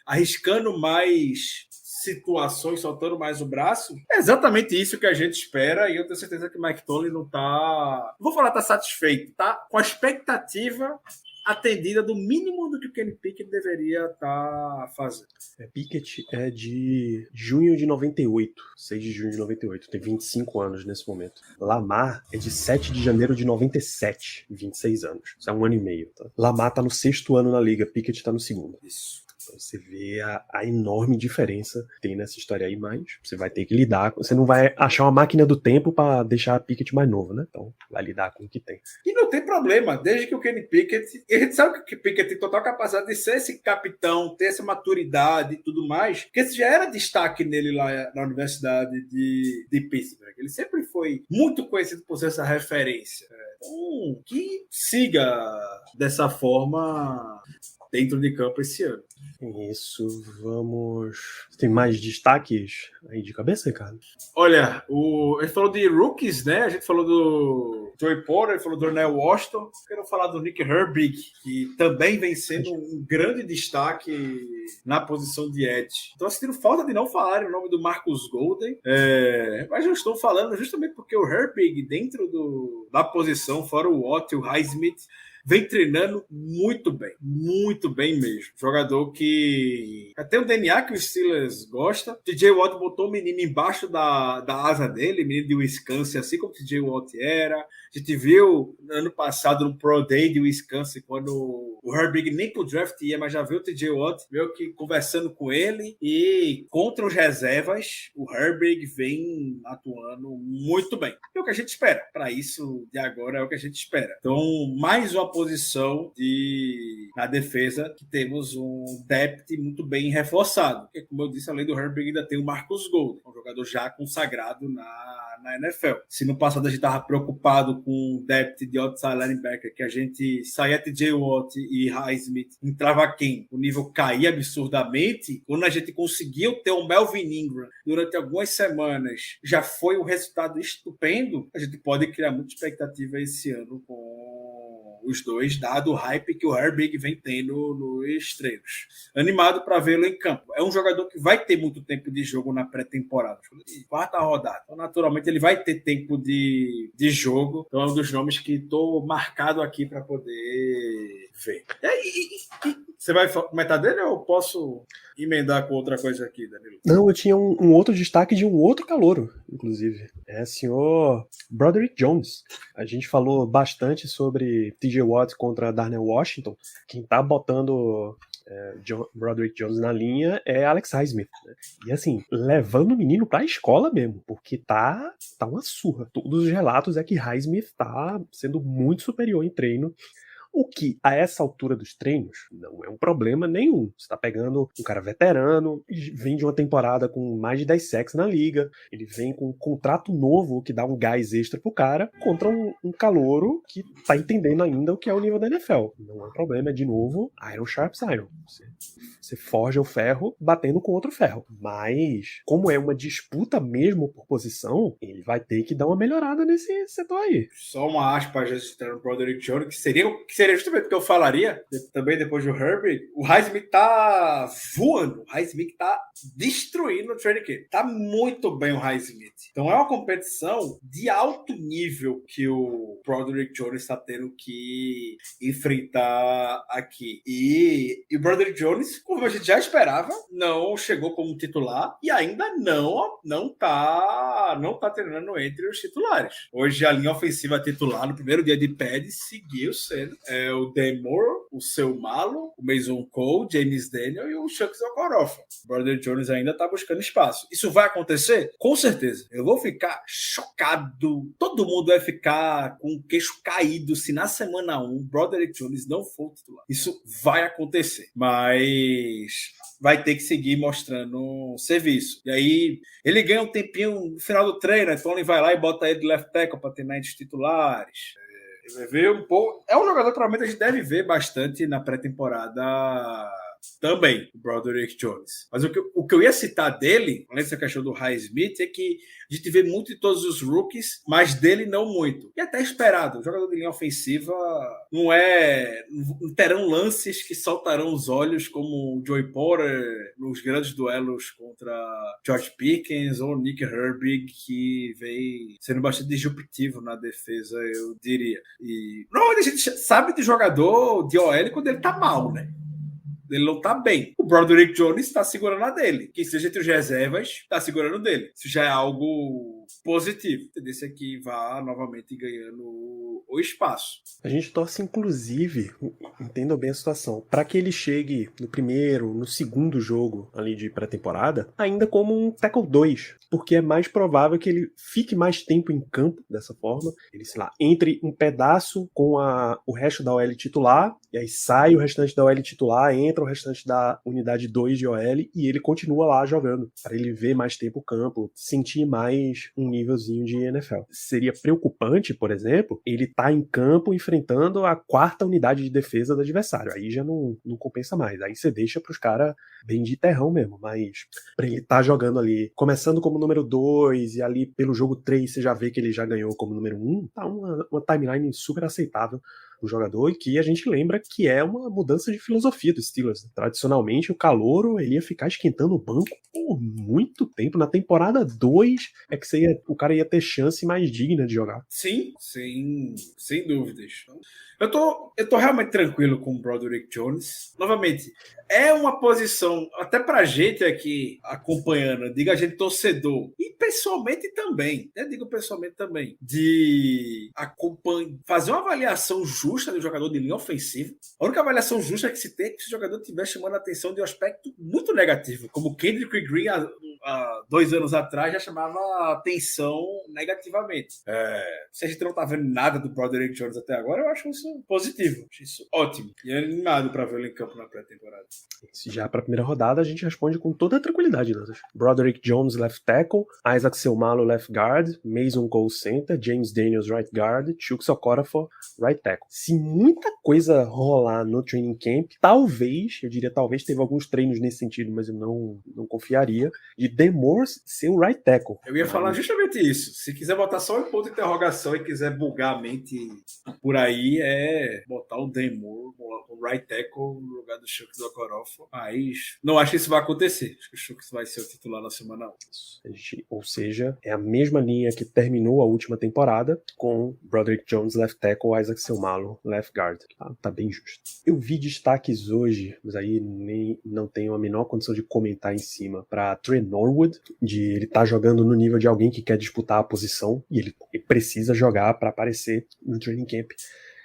arriscando mais situações, soltando mais o braço, é exatamente isso que a gente espera, e eu tenho certeza que o Mike Tomlin não tá... Não vou falar tá satisfeito, tá com a expectativa atendida do mínimo do que o Kenny Pickett deveria estar fazendo. Pickett é de junho de 98, 6 de junho de 98, tem 25 anos nesse momento. Lamar é de 7 de janeiro de 97, 26 anos. Isso é 1 ano e meio, tá? Lamar tá no 6º ano na liga, Pickett tá no 2º. Isso. Então você vê a enorme diferença que tem nessa história aí, mas você vai ter que lidar. Você não vai achar uma máquina do tempo para deixar a Pickett mais novo, né? Então vai lidar com o que tem. E não tem problema, desde que o Kenny Pickett... A gente sabe que o Pickett tem total capacidade de ser esse capitão, ter essa maturidade e tudo mais, porque esse já era destaque nele lá na Universidade de Pittsburgh. Ele sempre foi muito conhecido por ser essa referência. Então, que siga dessa forma dentro de campo esse ano. Isso, vamos... Tem mais destaques aí de cabeça, Ricardo? Olha, a gente falou de rookies, né? A gente falou do Joey Porter, falou do Darnell Washington. Quero falar do Nick Herbig, que também vem sendo um grande destaque na posição de edge. Estou sentindo falta de não falar o nome do Marcus Golden, mas eu estou falando justamente porque o Herbig, dentro da posição, fora o Watt e o Highsmith, vem treinando muito bem mesmo. Jogador que até o DNA que o Steelers gosta. TJ Watt botou o menino embaixo da asa dele, menino de Wisconsin, assim como o TJ Watt era. A gente viu ano passado no Pro Day de Wisconsin, quando o Herbig nem pro draft ia, mas já viu o TJ Watt, meio que conversando com ele, e contra os reservas, o Herbig vem atuando muito bem. É o que a gente espera. Para isso, de agora, é o que a gente espera. Então, mais uma posição na defesa que temos um depth muito bem reforçado. Porque, como eu disse, além do Herbig, ainda tem o Marcus Golden, um jogador já consagrado na NFL. Se no passado a gente estava preocupado com o depth de outside linebacker, que a gente saía TJ Watt e Highsmith, entrava quem? O nível caía absurdamente. Quando a gente conseguiu ter o Melvin Ingram durante algumas semanas, já foi um resultado estupendo. A gente pode criar muita expectativa esse ano com os dois, dado o hype que o Herbig vem tendo nos treinos. Animado para vê-lo em campo. É um jogador que vai ter muito tempo de jogo na pré-temporada. Quarta rodada. Então, naturalmente, ele vai ter tempo de jogo. Então, é um dos nomes que estou marcado aqui para poder ver. Você vai comentar dele ou eu posso emendar com outra coisa aqui, Danilo? Não, eu tinha um outro destaque de um outro calouro, inclusive. É o senhor Broderick Jones. A gente falou bastante sobre TJ Watt contra Darnell Washington. Quem tá botando Broderick Jones na linha é Alex Highsmith, né? E assim, levando o menino pra escola mesmo, porque tá uma surra. Todos os relatos é que Highsmith tá sendo muito superior em treino. O que, a essa altura dos treinos, não é um problema nenhum. Você tá pegando um cara veterano, vem de uma temporada com mais de 10 sacks na liga, ele vem com um contrato novo que dá um gás extra pro cara, contra um calouro que tá entendendo ainda o que é o nível da NFL. Não é um problema, é de novo, Iron Sharps Iron. Você forja o ferro batendo com outro ferro. Mas, como é uma disputa mesmo por posição, ele vai ter que dar uma melhorada nesse setor aí. Só uma aspa registrando o Broderick Jones, que seria seria justamente o que eu falaria, também depois do Herbie, o Highsmith tá voando, o Highsmith tá destruindo o training camp. Tá muito bem o Highsmith. Então é uma competição de alto nível que o Broderick Jones está tendo que enfrentar aqui. E o Broderick Jones, como a gente já esperava, não chegou como titular e ainda não tá treinando entre os titulares. Hoje a linha ofensiva titular no primeiro dia de PED seguiu sendo o Demore, o Seu Malo, o Mason Cole, James Daniel e o Chuck Okorofa. O Broderick Jones ainda tá buscando espaço. Isso vai acontecer? Com certeza. Eu vou ficar chocado. Todo mundo vai ficar com o queixo caído se na semana 1 Broderick Jones não for titular. Isso vai acontecer. Mas vai ter que seguir mostrando serviço. E aí, ele ganha um tempinho no final do treino, então ele vai lá e bota ele de left tackle para treinar entre os titulares. Ele vai ver um pouco. É um jogador que provavelmente a gente deve ver bastante na pré-temporada também, o Broderick Jones. Mas o que eu ia citar dele, além dessa questão do Highsmith, é que a gente vê muito de todos os rookies, mas dele não muito. E até esperado. O jogador de linha ofensiva não terão lances que saltarão os olhos como o Joey Porter nos grandes duelos contra George Pickens ou Nick Herbig, que vem sendo bastante disruptivo na defesa, eu diria. E normalmente a gente sabe de jogador de OL quando ele tá mal, né? Ele não tá bem. O Broderick Jones tá segurando a dele. Quem seja entre os reservas, tá segurando dele. Isso já é algo positivo. Esse aqui vá novamente ganhando o espaço. A gente torce, inclusive, entendam bem a situação, para que ele chegue no primeiro, no segundo jogo ali de pré-temporada, ainda como um tackle 2, porque é mais provável que ele fique mais tempo em campo dessa forma. Ele, sei lá, entre um pedaço com o resto da OL titular, e aí sai o restante da OL titular, entra o restante da unidade 2 de OL e ele continua lá jogando, para ele ver mais tempo o campo, sentir mais um nívelzinho de NFL. Seria preocupante, por exemplo, ele tá em campo enfrentando a 4ª unidade de defesa do adversário. Aí já não compensa mais. Aí você deixa pros caras bem de terrão mesmo, mas pra ele tá jogando ali, começando como número 2 e ali pelo jogo 3 você já vê que ele já ganhou como número 1, tá uma timeline super aceitável do jogador e que a gente lembra que é uma mudança de filosofia dos Steelers. Tradicionalmente, o calouro ele ia ficar esquentando o banco por muito tempo. Na temporada 2 é que o cara ia ter chance mais digna de jogar. Sim, sem dúvidas. Eu tô realmente tranquilo com o Broderick Jones. Novamente, é uma posição, até pra gente aqui acompanhando, diga a gente torcedor, e pessoalmente também, digo pessoalmente também, de fazer uma avaliação justa do jogador de linha ofensiva. A única avaliação justa que se tem é que se o jogador estiver chamando a atenção de um aspecto muito negativo, como o Kendrick Green há 2 anos atrás já chamava a atenção negativamente. Se a gente não tá vendo nada do Broderick Jones até agora, eu acho isso positivo, acho isso ótimo. E é animado para vê-lo em campo na pré-temporada. Já para a primeira rodada, a gente responde com toda a tranquilidade, Dantas. Broderick Jones, left tackle, Isaac Seumalo, left guard, Mason Cole, center, James Daniels, right guard, Chuck Okorafor, right tackle. Se muita coisa rolar no training camp, eu diria talvez, teve alguns treinos nesse sentido, mas eu não confiaria, de Demore ser o right tackle. Eu ia falar justamente isso. Se quiser botar só um ponto de interrogação e quiser bugar a mente por aí, botar o Demore, o right tackle no lugar do Chuck Okorafor. Mas não acho que isso vai acontecer. Acho que o Chuck vai ser o titular na semana 1. Ou seja, é a mesma linha que terminou a última temporada, com Broderick Jones, left tackle, Isaac Seumalo, left guard. Tá bem justo. Eu vi destaques hoje, mas aí não tenho a menor condição de comentar em cima, para Trey Norwood, de ele tá jogando no nível de alguém que quer disputar a posição, e ele precisa jogar para aparecer no training camp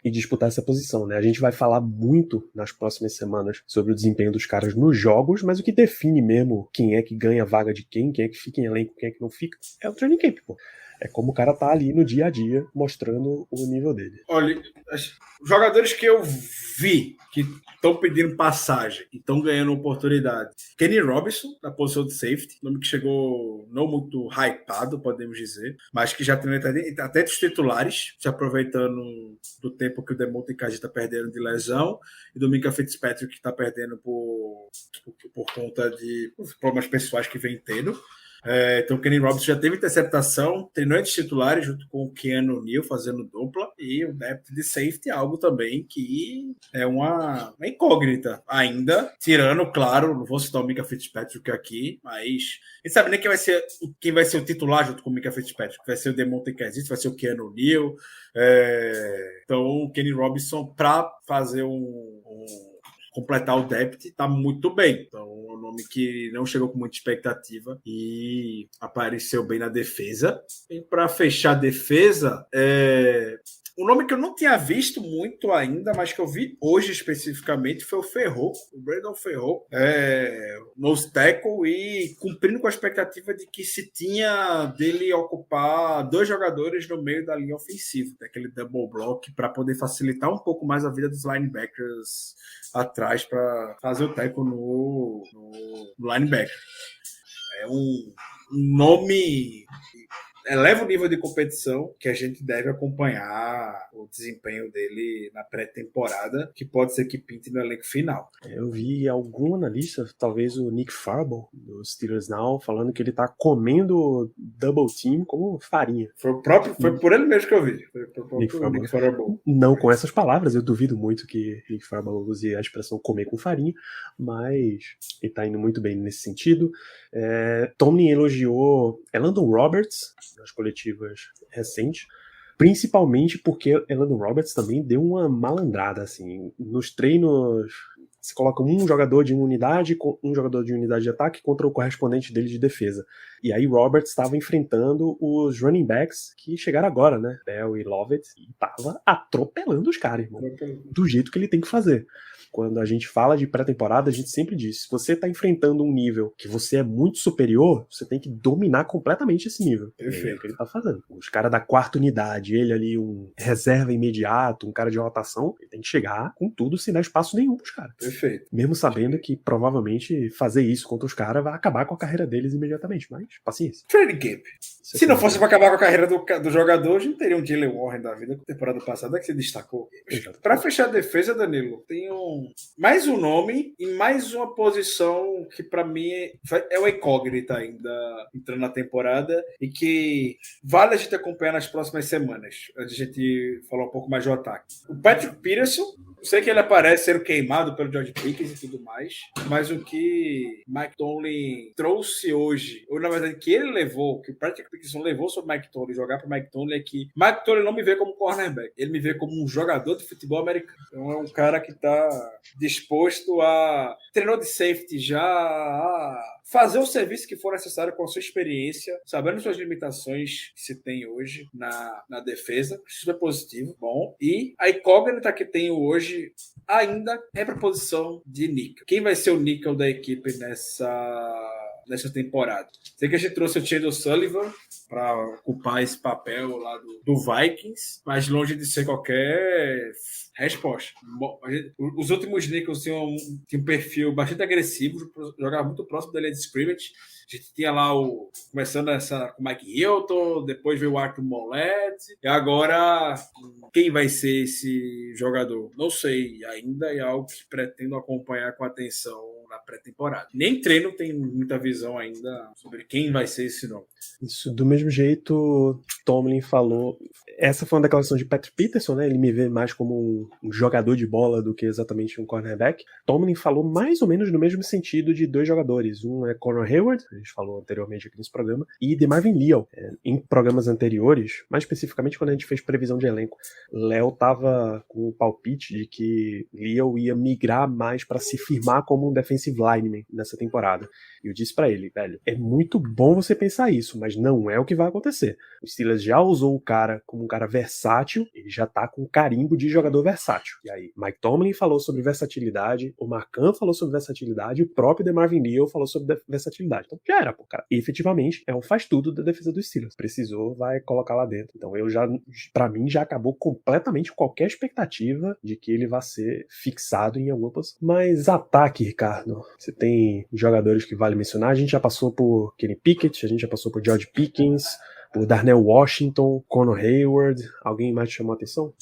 e disputar essa posição, né? A gente vai falar muito nas próximas semanas sobre o desempenho dos caras nos jogos, mas o que define mesmo quem é que ganha a vaga de quem é que fica em elenco, quem é que não fica, é o training camp, pô. É como o cara tá ali no dia a dia, mostrando o nível dele. Olha, os jogadores que eu vi que estão pedindo passagem e estão ganhando oportunidade. Kenny Robinson, na posição de safety, nome que chegou não muito hypado, podemos dizer, mas que já tem até dos titulares, se aproveitando do tempo que o Demonte Kaji está perdendo de lesão, e do Minka Fitzpatrick que está perdendo por conta de problemas pessoais que vem tendo. Então o Kenny Robinson já teve interceptação, treinou entre titulares junto com o Keanu Neal fazendo dupla, e o depth de safety é algo também que é uma incógnita ainda, tirando, claro, não vou citar o Micah Fitzpatrick aqui, mas a gente sabe nem quem vai ser o titular junto com o Micah Fitzpatrick, vai ser o Demonte Casey, vai ser o Keanu Neal, então o Kenny Robinson para fazer completar o depth, tá muito bem. Então, é um nome que não chegou com muita expectativa e apareceu bem na defesa. E para fechar a defesa, um nome que eu não tinha visto muito ainda, mas que eu vi hoje especificamente, foi o Ferro, o Brandon Ferro, nose tackle, e cumprindo com a expectativa de que se tinha dele ocupar 2 jogadores no meio da linha ofensiva, daquele double block, para poder facilitar um pouco mais a vida dos linebackers atrás para fazer o tackle no linebacker. É um nome eleva o nível de competição que a gente deve acompanhar o desempenho dele na pré-temporada, que pode ser que pinte no elenco final. Eu vi algum analista, talvez o Nick Farbo, do Steelers Now, falando que ele tá comendo double team como farinha. Foi por ele mesmo que eu vi. Foi por Nick Farbo. Não com essas palavras, eu duvido muito que Nick Farbo use a expressão comer com farinha, mas ele tá indo muito bem nesse sentido. Tomlin elogiou Elandon Roberts nas coletivas recentes, principalmente porque Elandon Roberts também deu uma malandrada, assim, nos treinos. Você coloca um jogador de unidade de ataque contra o correspondente dele de defesa. E aí Roberts estava enfrentando os running backs que chegaram agora, né? Bell e Lovett, e tava atropelando os caras, irmão. Do jeito que ele tem que fazer. Quando a gente fala de pré-temporada, a gente sempre diz, se você está enfrentando um nível que você é muito superior, você tem que dominar completamente esse nível. Perfeito. É o que ele tá fazendo. Os caras da 4ª unidade, ele ali, um reserva imediato, um cara de rotação, ele tem que chegar com tudo sem dar espaço nenhum pros caras. Perfeito. Mesmo sabendo que provavelmente fazer isso contra os caras vai acabar com a carreira deles imediatamente, mas paciência. Training camp. Se não fosse para acabar com a carreira do jogador, a gente teria um Jalen Warren da vida com a temporada passada que se destacou. Para fechar a defesa, Danilo, tem mais um nome e mais uma posição que para mim é uma incógnita ainda entrando na temporada e que vale a gente acompanhar nas próximas semanas, antes de a gente falar um pouco mais do ataque. O Patrick Peterson, eu sei que ele aparece sendo queimado pelo George Pickens e tudo mais, mas o que Mike Tomlin trouxe hoje, ou na verdade que ele levou, que o Patrick Peterson levou sobre Mike Tomlin, jogar para Mike Tomlin, é que Mike Tomlin não me vê como cornerback, ele me vê como um jogador de futebol americano. Então é um cara que está disposto a treinar de safety já, a fazer o serviço que for necessário com a sua experiência, sabendo suas limitações que se tem hoje na defesa. Isso é positivo, bom. E a incógnita que tenho hoje ainda é para a posição de níquel. Quem vai ser o níquel da equipe nessa temporada? Sei que a gente trouxe o Chandler Sullivan para ocupar esse papel lá do Vikings, mas longe de ser qualquer resposta. Os últimos níquels tinham um perfil bastante agressivo, jogava muito próximo da linha de scrimmage. A gente tinha lá começando com o Mike Hilton, depois veio o Arthur Mollett, e agora quem vai ser esse jogador? Não sei ainda, é algo que pretendo acompanhar com atenção na pré-temporada. Nem treino tem muita visão ainda sobre quem vai ser esse nome. Isso, do mesmo jeito, Tomlin falou, essa foi uma declaração de Patrick Peterson, né? Ele me vê mais como um jogador de bola do que exatamente um cornerback. Tomlin falou mais ou menos no mesmo sentido de 2 jogadores. Um é Connor Hayward, a gente falou anteriormente aqui nesse programa, e DeMarvin Leal. Em programas anteriores, mais especificamente quando a gente fez previsão de elenco, Léo tava com o palpite de que Leal ia migrar mais para se firmar como um defensive lineman nessa temporada. E eu disse pra ele, velho, é muito bom você pensar isso, mas não é o que vai acontecer. O Steelers já usou o cara como um cara versátil, ele já tá com carimbo de jogador versátil. E aí, Mike Tomlin falou sobre versatilidade, o Marcan falou sobre versatilidade, o próprio DeMarvin Leal falou sobre versatilidade. Então já era, pô, cara. E efetivamente é um faz-tudo da defesa dos Steelers. Precisou, vai colocar lá dentro. Então pra mim já acabou completamente qualquer expectativa de que ele vá ser fixado em alguma posição. Mas ataque, Ricardo, você tem jogadores que vale mencionar. A gente já passou por Kenny Pickett, a gente já passou por George Pickens, por Darnell Washington, Connor Hayward. Alguém mais te chamou a atenção?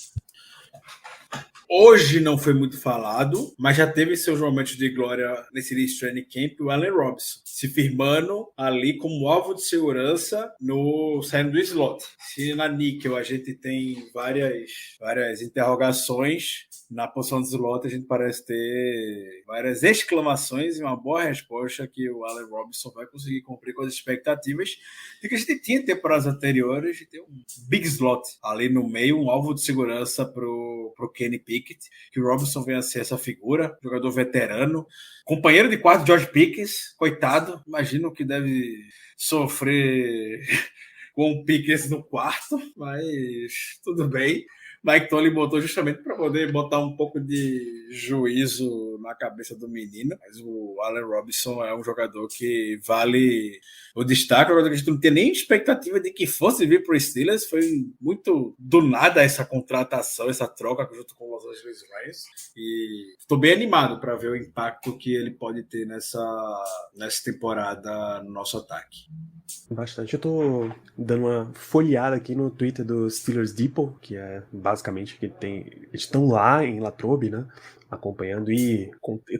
hoje não foi muito falado, mas já teve seus momentos de glória nesse início de training camp, o Allen Robinson, se firmando ali como alvo de segurança saindo do slot. Se na níquel a gente tem várias interrogações, na posição de slot a gente parece ter várias exclamações e uma boa resposta que o Allen Robinson vai conseguir cumprir com as expectativas de que a gente tinha em temporadas anteriores de ter um big slot ali no meio, um alvo de segurança pro Kenny Pickett, que o Robinson venha a ser essa figura, jogador veterano, companheiro de quarto de George Pickens, coitado, imagino que deve sofrer com o Pickens no quarto, mas tudo bem. Mike Tomlin botou justamente para poder botar um pouco de juízo na cabeça do menino. Mas o Allen Robinson é um jogador que vale o destaque. Um jogador que a gente não tem nem expectativa de que fosse vir para os Steelers. Foi muito do nada essa contratação, essa troca junto com os Los Angeles Rams. E estou bem animado para ver o impacto que ele pode ter nessa temporada no nosso ataque. Bastante. Eu tô dando uma folheada aqui no Twitter do Steelers Depot, que é basicamente que eles estão lá em Latrobe, né, acompanhando, e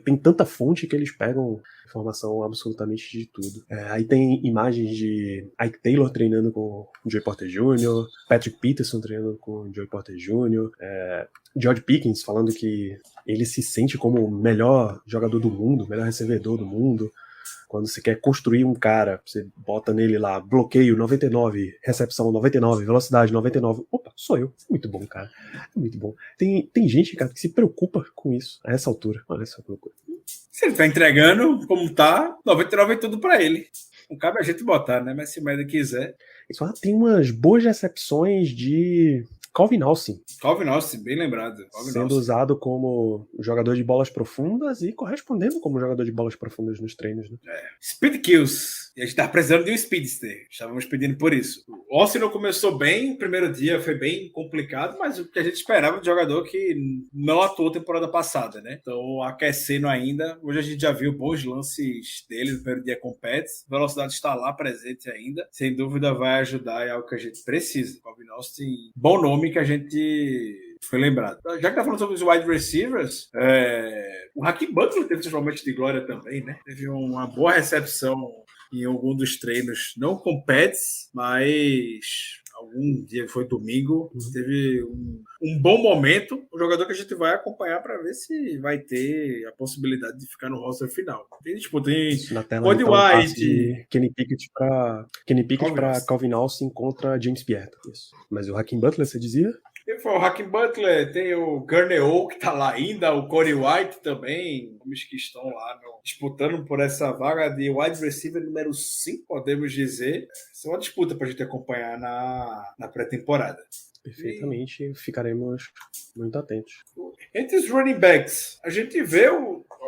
tem tanta fonte que eles pegam informação absolutamente de tudo. Aí tem imagens de Ike Taylor treinando com o Joey Porter Jr., Patrick Peterson treinando com o Joey Porter Jr., George Pickens falando que ele se sente como o melhor jogador do mundo, o melhor recebedor do mundo. Quando você quer construir um cara, você bota nele lá, bloqueio 99, recepção 99, velocidade 99. Opa, sou eu. Muito bom, cara. Muito bom. Tem gente, cara, que se preocupa com isso a essa altura. Olha essa loucura. Se ele tá entregando como tá, 99 é tudo pra ele. Não cabe a gente botar, né? Mas se o Maida quiser. Isso tem umas boas recepções de Calvin Austin. Calvin Austin, bem lembrado. Sendo usado como jogador de bolas profundas e correspondendo como jogador de bolas profundas nos treinos, né? Speed kills. E a gente tá precisando de um speedster. Estávamos pedindo por isso. O Austin não começou bem, o primeiro dia foi bem complicado, mas o que a gente esperava de jogador que não atuou temporada passada, né? Então, aquecendo ainda. Hoje a gente já viu bons lances dele no primeiro dia com o Pets. A velocidade está lá presente ainda. Sem dúvida vai ajudar, é algo que a gente precisa. Calvin Austin, bom nome que a gente foi lembrado. Já que tá falando sobre os wide receivers, o Hakeem Butler teve seus momentos de glória também, né? Teve uma boa recepção em algum dos treinos, não com pads, mas algum dia, foi domingo, teve um bom momento, um jogador que a gente vai acompanhar para ver se vai ter a possibilidade de ficar no roster final. Tem na tela, Cody então, White, Kenny Pickett para Calvin Austin contra James Pierre. Isso. Mas o Hakeem Butler, você dizia? O Hakeem Butler, tem o Gurney O, que tá lá ainda, o Cody White também, homens que estão lá disputando por essa vaga de wide receiver número 5, podemos dizer. Isso é uma disputa pra gente acompanhar na pré-temporada. Perfeitamente, ficaremos muito atentos. Entre os running backs, a gente vê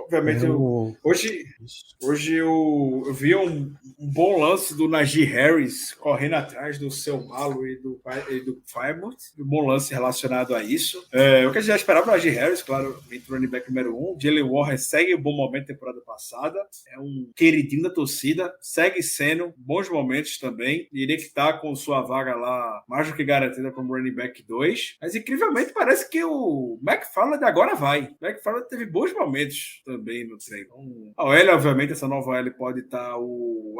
obviamente, hoje eu vi um bom lance do Najee Harris correndo atrás do seu Malo e do Firemouth. Um bom lance relacionado a isso. O que a gente já esperava do Najee Harris, claro, entre o running back número 1. Jalen Warren segue o bom momento da temporada passada. É um queridinho da torcida. Segue sendo bons momentos também. Iria que está com sua vaga lá mais do que garantida como running back 2. Mas incrivelmente parece que o McFarland agora vai. O McFarland teve bons momentos também no treino. A OL, obviamente, essa nova OL pode estar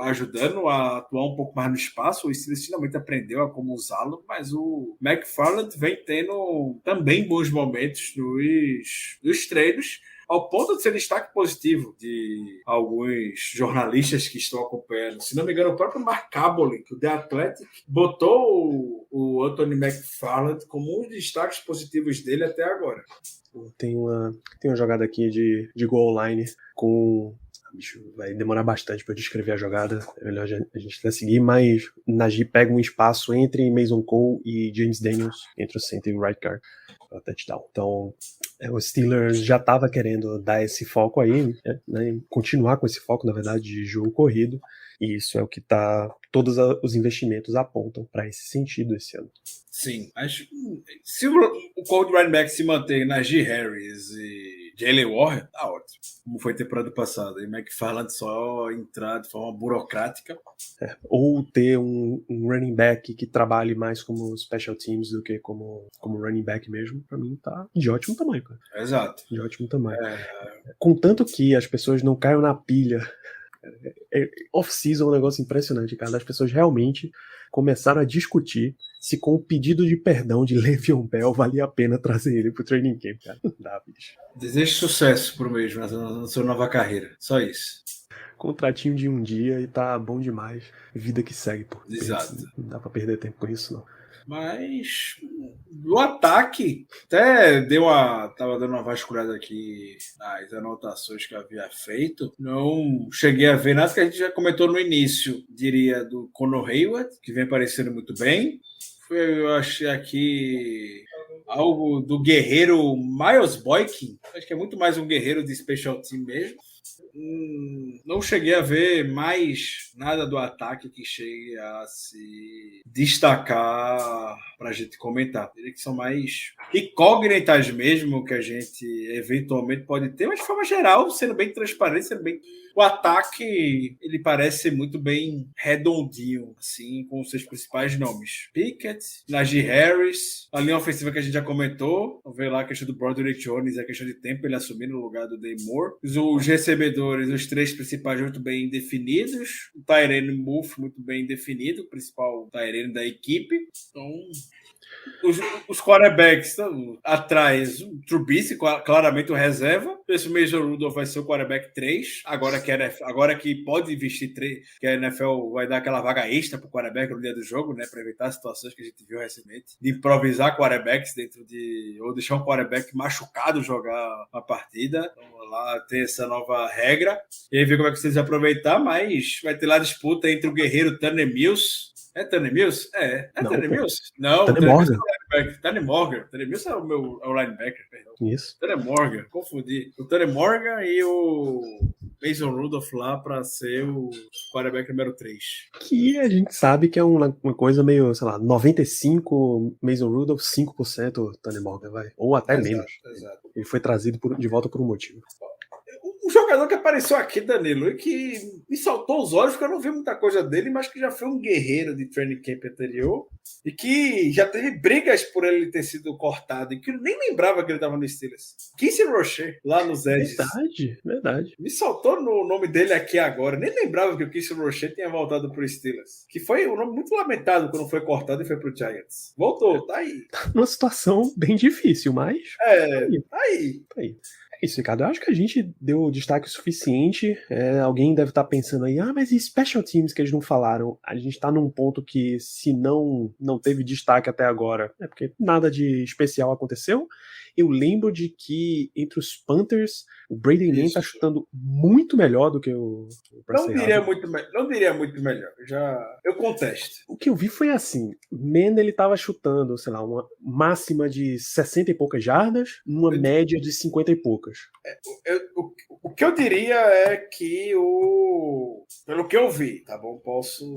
ajudando a atuar um pouco mais no espaço. O Steelers finalmente aprendeu a como usá-lo, mas o McFarland vem tendo também bons momentos nos treinos, ao ponto de ser destaque positivo de alguns jornalistas que estão acompanhando. Se não me engano, o próprio Mark Kabolin, do The Athletic, botou o Anthony McFarland como um dos destaques positivos dele até agora. Tem uma jogada aqui de goal line com... Bicho, vai demorar bastante para descrever a jogada, é melhor a gente até seguir, mas Najee pega um espaço entre Mason Cole e James Daniels, entre o center e o right guard, para touchdown. Então, o Steelers já estava querendo dar esse foco aí, né, continuar com esse foco, na verdade, de jogo corrido, e isso é o que todos os investimentos apontam para esse sentido esse ano. Sim, acho que se o cold running back se manter Najee Harris e Jalen Warren, tá ótimo. Como foi temporada passada. E McFarland só entrar de forma burocrática. Ou ter um running back que trabalhe mais como special teams do que como running back mesmo, pra mim tá de ótimo tamanho, cara. Exato. De ótimo tamanho. Contanto que as pessoas não caiam na pilha. Off-season é um negócio impressionante, cara. As pessoas realmente começaram a discutir se com o pedido de perdão de Le'Veon Bell valia a pena trazer ele pro training camp, cara. Não dá, bicho. Desejo sucesso pro mesmo na sua nova carreira. Só isso. Contratinho de um dia e tá bom demais. Vida que segue, pô. Exato. Não dá pra perder tempo com isso, não. Mas o ataque até tava dando uma vasculhada aqui nas anotações que eu havia feito. Não cheguei a ver nada que a gente já comentou no início, diria, do Conor Hayward, que vem aparecendo muito bem. Eu achei aqui algo do guerreiro Miles Boykin. Acho que é muito mais um guerreiro de special team mesmo. Não cheguei a ver mais nada do ataque que chegue a se destacar para a gente comentar. Diria que são mais incógnitas mesmo que a gente eventualmente pode ter, mas de forma geral, sendo bem transparente, sendo bem... O ataque, ele parece ser muito bem redondinho, assim, com os seus principais nomes. Pickett, Najee Harris, a linha ofensiva que a gente já comentou, vamos ver lá a questão do Broderick Jones, a questão de tempo ele assumir no lugar do Day Moore. Os recebedores, os três principais muito bem definidos, o Tyrene Muff muito bem definido, o principal Tyrene da equipe. Então... Os quarterbacks estão atrás, o Trubisky, claramente o reserva. Esse Mason Rudolph vai ser o quarterback 3. Agora que pode investir 3, que a NFL vai dar aquela vaga extra para o quarterback no dia do jogo, né? Para evitar as situações que a gente viu recentemente, de improvisar quarterbacks ou deixar um quarterback machucado jogar a partida. Então, lá ter essa nova regra. E aí ver como é que vocês vão aproveitar, mas vai ter lá a disputa entre o guerreiro Tanner Mills. É Tanner Mills? É Tanner Mills? Não, Tanner Morgan. Tanner Morgan. Tanner Mills é o linebacker, perdão. Isso. Tanner Morgan, confundi. O Tanner Morgan e o Mason Rudolph lá para ser o quarterback número 3. Que a gente sabe que é uma coisa meio, sei lá, 95 Mason Rudolph, 5% Tanner Morgan, vai. Ou até menos. Exato. Ele foi trazido de volta por um motivo. Um jogador que apareceu aqui, Danilo, e que me saltou os olhos, porque eu não vi muita coisa dele, mas que já foi um guerreiro de training camp anterior e que já teve brigas por ele ter sido cortado e que eu nem lembrava que ele estava no Steelers. Quincy Rocher, lá nos Edges. Verdade. Me saltou no nome dele aqui agora. Nem lembrava que o Quincy Rocher tinha voltado pro Steelers. Que foi um nome muito lamentado quando foi cortado e foi pro Giants. Voltou, tá aí. Tá numa situação bem difícil, mas... Tá aí. É isso, Ricardo. Eu acho que a gente deu destaque suficiente. Alguém deve estar pensando aí, mas e special teams que eles não falaram? A gente tá num ponto que, se não teve destaque até agora, é porque nada de especial aconteceu. Eu lembro de que entre os Panthers, o Brady Mann tá chutando muito melhor do que o Não diria muito melhor. Eu contesto. O que eu vi foi assim, Mann ele tava chutando, sei lá, uma máxima de 60 e poucas jardas, uma média de 50 e poucas. O que eu diria é que pelo que eu vi, tá bom? Posso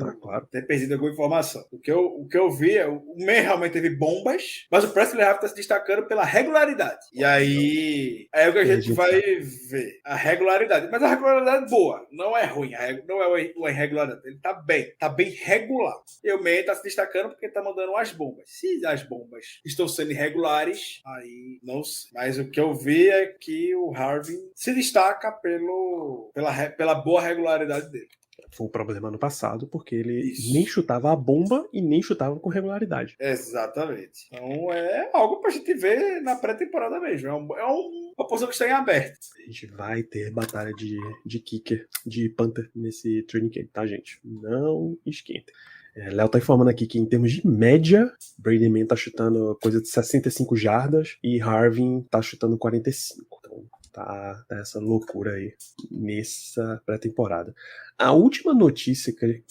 ter perdido alguma informação. O que eu vi é o Mann realmente teve bombas, mas o Presley Harvin tá se destacando pela regularidade. E aí é o que a gente vai ver. A regularidade. Mas a regularidade boa, não é ruim. Não é uma irregularidade. Ele tá bem regular. E o Mann tá se destacando porque tá mandando as bombas. Se as bombas estão sendo irregulares, aí não sei. Mas o que eu vi é que o Harvin se destaca pela boa regularidade dele. Foi um problema no passado, porque ele nem chutava a bomba e nem chutava com regularidade. Exatamente. Então é algo pra gente ver na pré-temporada mesmo. É uma posição que está em aberto. A gente vai ter batalha de kicker, de punter nesse training camp, tá, gente? Não esquentem. Léo tá informando aqui que em termos de média, Brady Mann tá chutando coisa de 65 jardas e Harvin tá chutando 45. Então tá essa loucura aí nessa pré-temporada. A última notícia que...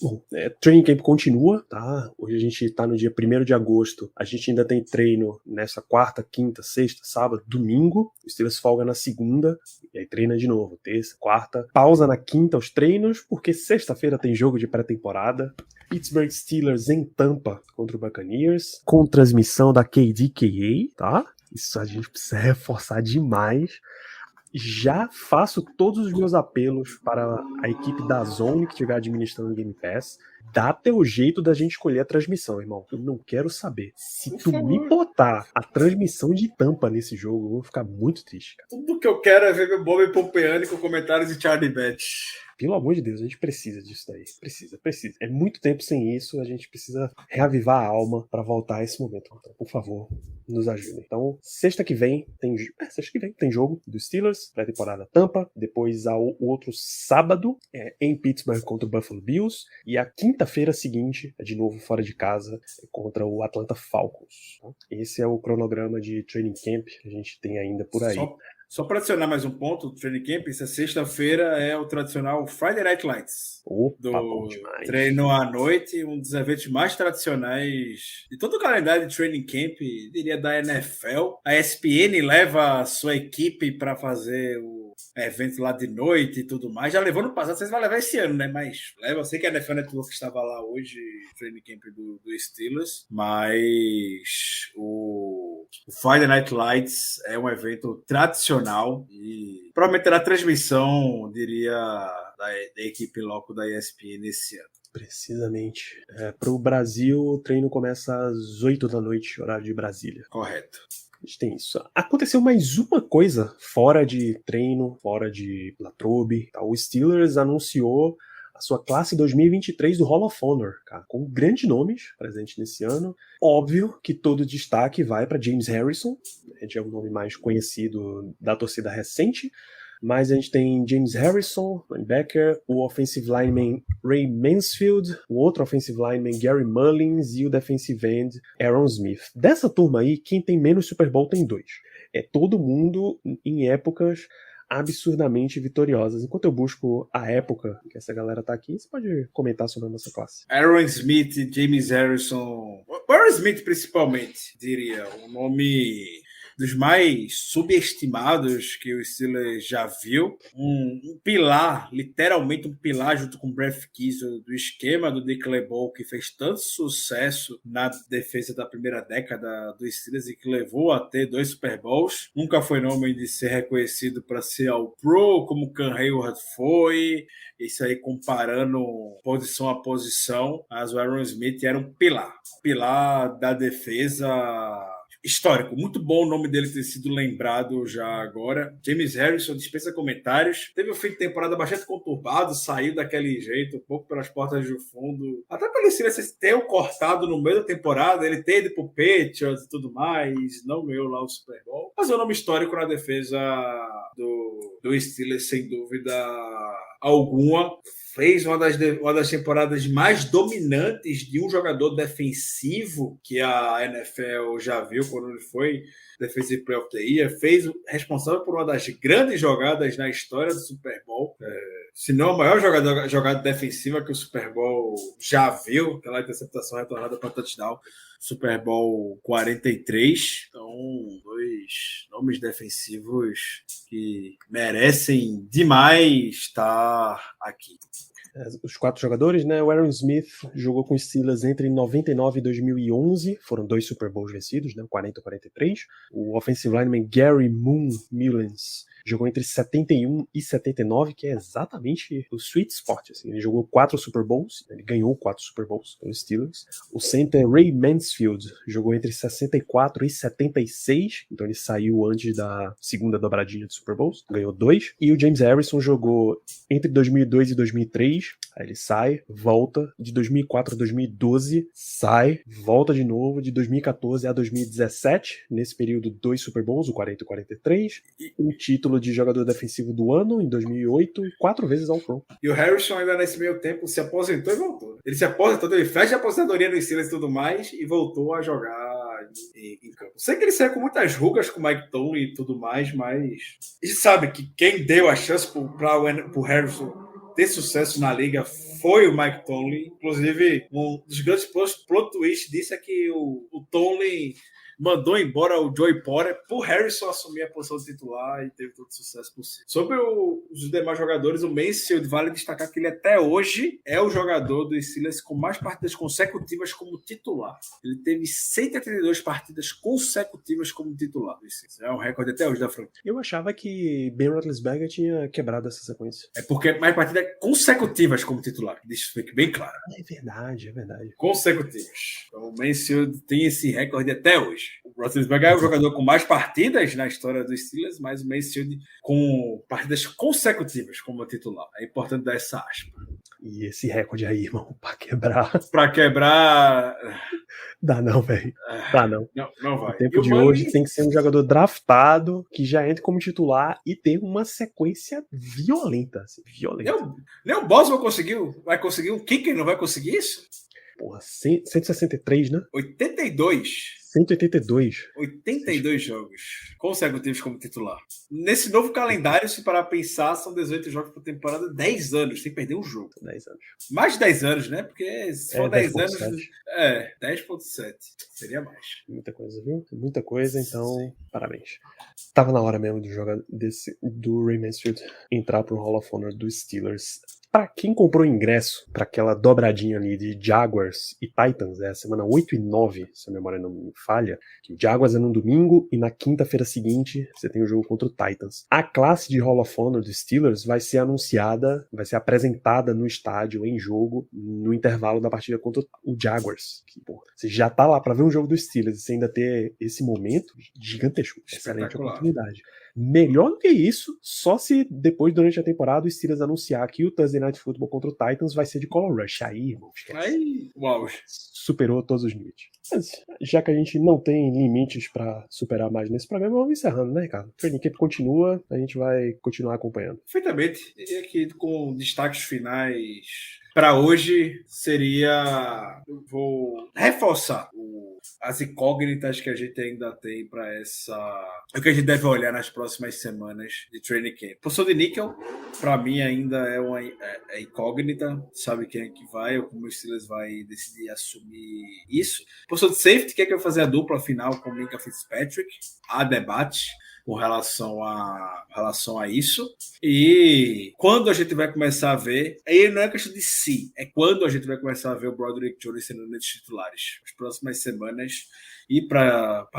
training camp continua, tá? Hoje a gente tá no dia 1º de agosto. A gente ainda tem treino nessa quarta, quinta, sexta, sábado, domingo. O Steelers folga na segunda, e aí treina de novo, terça, quarta. Pausa na quinta os treinos, porque sexta-feira tem jogo de pré-temporada. Pittsburgh Steelers em Tampa contra o Buccaneers, com transmissão da KDKA, tá? Isso a gente precisa reforçar demais. Já faço todos os meus apelos para a equipe da Zone que estiver administrando o Game Pass. Dá teu jeito da gente escolher a transmissão, irmão. Eu não quero saber. Se tu me botar a transmissão de Tampa nesse jogo, eu vou ficar muito triste, cara. Tudo que eu quero é ver meu Bob Pompeani com comentários de Charlie Batch. Pelo amor de Deus, a gente precisa disso daí. Precisa. É muito tempo sem isso, a gente precisa reavivar a alma pra voltar a esse momento. Então, por favor, nos ajudem. Então, sexta que vem tem jogo dos Steelers, pré-temporada Tampa. Depois, o outro sábado, em Pittsburgh contra o Buffalo Bills. E a quinta-feira seguinte, de novo fora de casa, contra o Atlanta Falcons. Esse é o cronograma de training camp que a gente tem ainda por aí. Só para adicionar mais um ponto do Training Camp, essa sexta-feira é o tradicional Friday Night Lights. Do treino à noite, um dos eventos mais tradicionais de todo o calendário de Training Camp, diria da NFL. A ESPN leva a sua equipe para fazer o evento lá de noite e tudo mais. Já levou no passado, vocês vão levar esse ano, né? Mas leva, eu sei que a NFL Network estava lá hoje, Training Camp do Steelers, mas o Friday Night Lights é um evento tradicional e provavelmente terá transmissão, diria, da equipe local da ESPN esse ano. Precisamente. Para o Brasil, o treino começa às 8 da noite, horário de Brasília. Correto. A gente tem isso. Aconteceu mais uma coisa fora de treino, fora de Latrobe. O Steelers anunciou a sua classe 2023 do Hall of Honor, cara, com grandes nomes presentes nesse ano. Óbvio que todo destaque vai para James Harrison, é o nome mais conhecido da torcida recente, mas a gente tem James Harrison, linebacker, o offensive lineman Ray Mansfield, o outro offensive lineman Gary Mullins e o defensive end Aaron Smith. Dessa turma aí, quem tem menos Super Bowl tem 2. É todo mundo em épocas absurdamente vitoriosas. Enquanto eu busco a época que essa galera tá aqui, você pode comentar sobre a nossa classe. Aaron Smith, James Harrison, Aaron Smith principalmente, diria, um nome dos mais subestimados que o Steelers já viu. Um pilar, literalmente um pilar junto com o Brett Keisel do esquema do Dick LeBeau, que fez tanto sucesso na defesa da primeira década do Steelers e que levou a ter 2 Super Bowls. Nunca foi nome de ser reconhecido para ser All-Pro, como o Cam Hayward foi. Isso aí comparando posição a posição, mas o Aaron Smith era um pilar da defesa histórico. Muito bom o nome dele ter sido lembrado já agora. James Harrison dispensa comentários. Teve um fim de temporada bastante conturbado, saiu daquele jeito, um pouco pelas portas do fundo. Até parecia ter o cortado no meio da temporada, ele ter ido pro Patriots e tudo mais, não ganhou lá o Super Bowl. Mas é um nome histórico na defesa do Steelers, sem dúvida alguma. Fez uma das temporadas mais dominantes de um jogador defensivo que a NFL já viu quando ele foi Defensive Player of the Year. Responsável por uma das grandes jogadas na história do Super Bowl. Se não a maior jogada defensiva que o Super Bowl já viu, aquela interceptação retornada para touchdown. Super Bowl 43. Então, 2 nomes defensivos que merecem demais estar aqui. Os 4 jogadores, né? O Aaron Smith jogou com os Steelers entre 99 e 2011. Foram 2 Super Bowls vencidos, né? 40 e 43. O offensive lineman Gary Mullins jogou entre 71 e 79, que é exatamente o sweet spot. Assim. Ele jogou 4 Super Bowls, ele ganhou 4 Super Bowls pelos Steelers. O center Ray Mansfield jogou entre 64 e 76, então ele saiu antes da segunda dobradinha de Super Bowls, ganhou 2. E o James Harrison jogou entre 2002 e 2003, aí ele sai, volta, de 2004 a 2012, sai, volta de novo, de 2014 a 2017, nesse período 2 Super Bowls, o 40 e 43, um título de jogador defensivo do ano em 2008 e 4 vezes All-Pro. E o Harrison ainda nesse meio tempo se aposentou e voltou. Ele se aposentou, ele fez a aposentadoria no Steelers e tudo mais e voltou a jogar em campo. Sei que ele saiu com muitas rugas com o Mike Tomlin e tudo mais, mas a gente sabe que quem deu a chance pro Harrison ter sucesso na liga foi o Mike Tomlin. Inclusive, um dos grandes plot twists disso é que o Tomlin mandou embora o Joey Porter pro Harrison assumir a posição de titular e teve todo o sucesso possível. Sobre os demais jogadores, o Mayfield vale destacar que ele até hoje é o jogador do Steelers com mais partidas consecutivas como titular. Ele teve 182 partidas consecutivas como titular. É um recorde até hoje da franquia. Eu achava que Ben Roethlisberger tinha quebrado essa sequência. É porque mais partidas consecutivas como titular. Deixa isso fique bem claro. É verdade, é verdade. Consecutivas. Então o Mayfield tem esse recorde até hoje. O Roethlisberger é o jogador com mais partidas na história dos Steelers, mas o Mayfield com partidas consecutivas como titular. É importante dar essa aspa. E esse recorde aí, irmão, pra quebrar. Pra quebrar. Dá não, velho. Dá não. Não vai. No tempo de hoje tem que ser um jogador draftado que já entra como titular e ter uma sequência violenta. Assim, violenta. Nem o Boswell conseguiu. Vai conseguir um kicker, não vai conseguir isso? Porra, 163, né? 82. 182. 82 jogos consecutivos como titular. Nesse novo calendário, se parar pra pensar, são 18 jogos por temporada, 10 anos, sem perder um jogo. 10 anos. Mais de 10 anos, né? Porque se for 10 anos... 10.7. Seria mais. Muita coisa, viu? Muita coisa, então, sim. Parabéns. Tava na hora mesmo de jogar do Ray Mansfield entrar pro Hall of Honor dos Steelers. Para quem comprou ingresso para aquela dobradinha ali de Jaguars e Titans, é a semana 8 e 9, se a memória não me falha, que o Jaguars é no domingo e na quinta-feira seguinte você tem o jogo contra o Titans. A classe de Hall of Honor dos Steelers vai ser anunciada, vai ser apresentada no estádio, em jogo, no intervalo da partida contra o Jaguars. Que, porra, você já tá lá para ver um jogo dos Steelers e você ainda ter esse momento gigantesco, excelente oportunidade. Melhor do que isso, só se depois, durante a temporada, o Steelers anunciar que o Thursday Night Football contra o Titans vai ser de Color Rush. Aí, irmão, aí, uau. Superou todos os limites. Mas, já que a gente não tem limites pra superar mais nesse programa, vamos encerrando, né, Ricardo? O Training Camp continua, a gente vai continuar acompanhando. Perfeitamente. E aqui com destaques finais para hoje seria... Eu vou reforçar as incógnitas que a gente ainda tem para essa... O que a gente deve olhar nas próximas semanas de Training Camp. Posição de níquel, para mim, ainda é uma incógnita. Sabe quem é que vai ou como o Steelers vai decidir assumir isso. Posição de safety, quem é que vai fazer a dupla final com o Minkah Fitzpatrick? Há debate com relação a isso. E quando a gente vai começar a ver, aí não é questão de si, é quando a gente vai começar a ver o Broderick Jones sendo um dos titulares. As próximas semanas e para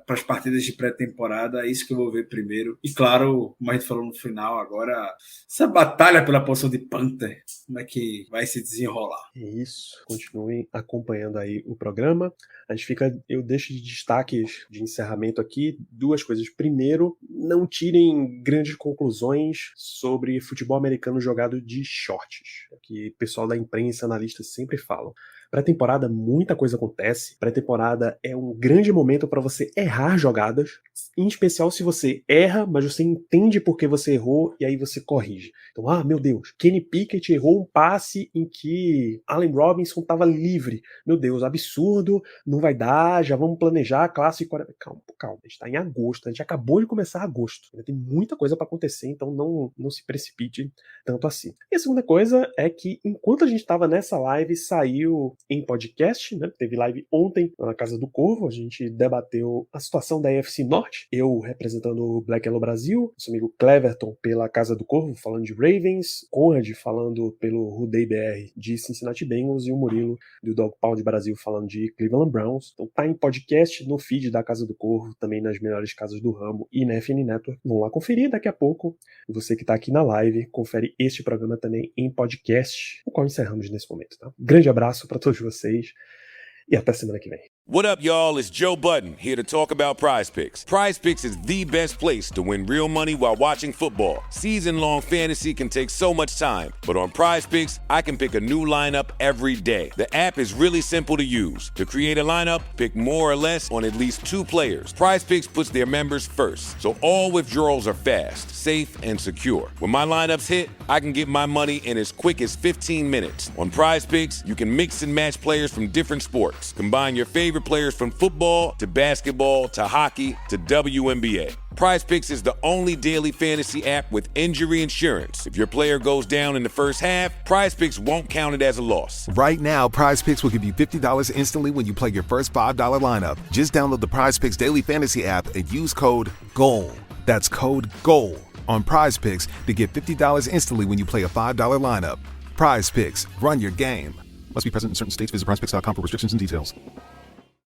as partidas de pré-temporada, é isso que eu vou ver primeiro. E claro, como a gente falou no final, agora essa batalha pela posição de Panther, como é que vai se desenrolar? Isso, continuem acompanhando aí o programa. Eu deixo de destaques de encerramento aqui duas coisas. Primeiro, não tirem grandes conclusões sobre futebol americano jogado de shorts, que o pessoal da imprensa, analistas sempre falam. Pré-temporada, muita coisa acontece. Pré-temporada é um grande momento para você errar jogadas, em especial se você erra, mas você entende por que você errou e aí você corrige. Então, meu Deus, Kenny Pickett errou um passe em que Allen Robinson estava livre. Meu Deus, absurdo, não vai dar, já vamos planejar a classe. Calma, a gente está em agosto, a gente acabou de começar agosto. Ainda tem muita coisa para acontecer, então não se precipite tanto assim. E a segunda coisa é que enquanto a gente estava nessa live, saiu em podcast, né? Teve live ontem na Casa do Corvo, a gente debateu a situação da AFC Norte, eu representando o Black Yellow Brasil, nosso amigo Cleverton pela Casa do Corvo, falando de Ravens, Conrad falando pelo Rudei BR de Cincinnati Bengals e o Murilo do Dog Pound Brasil falando de Cleveland Browns. Então tá em podcast no feed da Casa do Corvo, também nas melhores casas do ramo e na FN Network. Vamos lá conferir daqui a pouco. Você que tá aqui na live, confere este programa também em podcast, o qual encerramos nesse momento, tá? Grande abraço para todos vocês e até semana que vem. What up, y'all? It's Joe Budden here to talk about Prize Picks. Prize Picks is the best place to win real money while watching football. Season-long fantasy can take so much time, but on Prize Picks, I can pick a new lineup every day. The app is really simple to use. To create a lineup, pick more or less on at least 2 players. Prize Picks puts their members first, so all withdrawals are fast, safe, and secure. When my lineups hit, I can get my money in as quick as 15 minutes. On Prize Picks, you can mix and match players from different sports, combine your favorite favorite players from football to basketball to hockey to WNBA. PrizePicks is the only daily fantasy app with injury insurance. If your player goes down in the first half, PrizePicks won't count it as a loss. Right now, PrizePicks will give you $50 instantly when you play your first $5 lineup. Just download the PrizePicks daily fantasy app and use code GOAL. That's code GOAL on PrizePicks to get $50 instantly when you play a $5 lineup. PrizePicks, run your game. Must be present in certain states. Visit prizepicks.com for restrictions and details.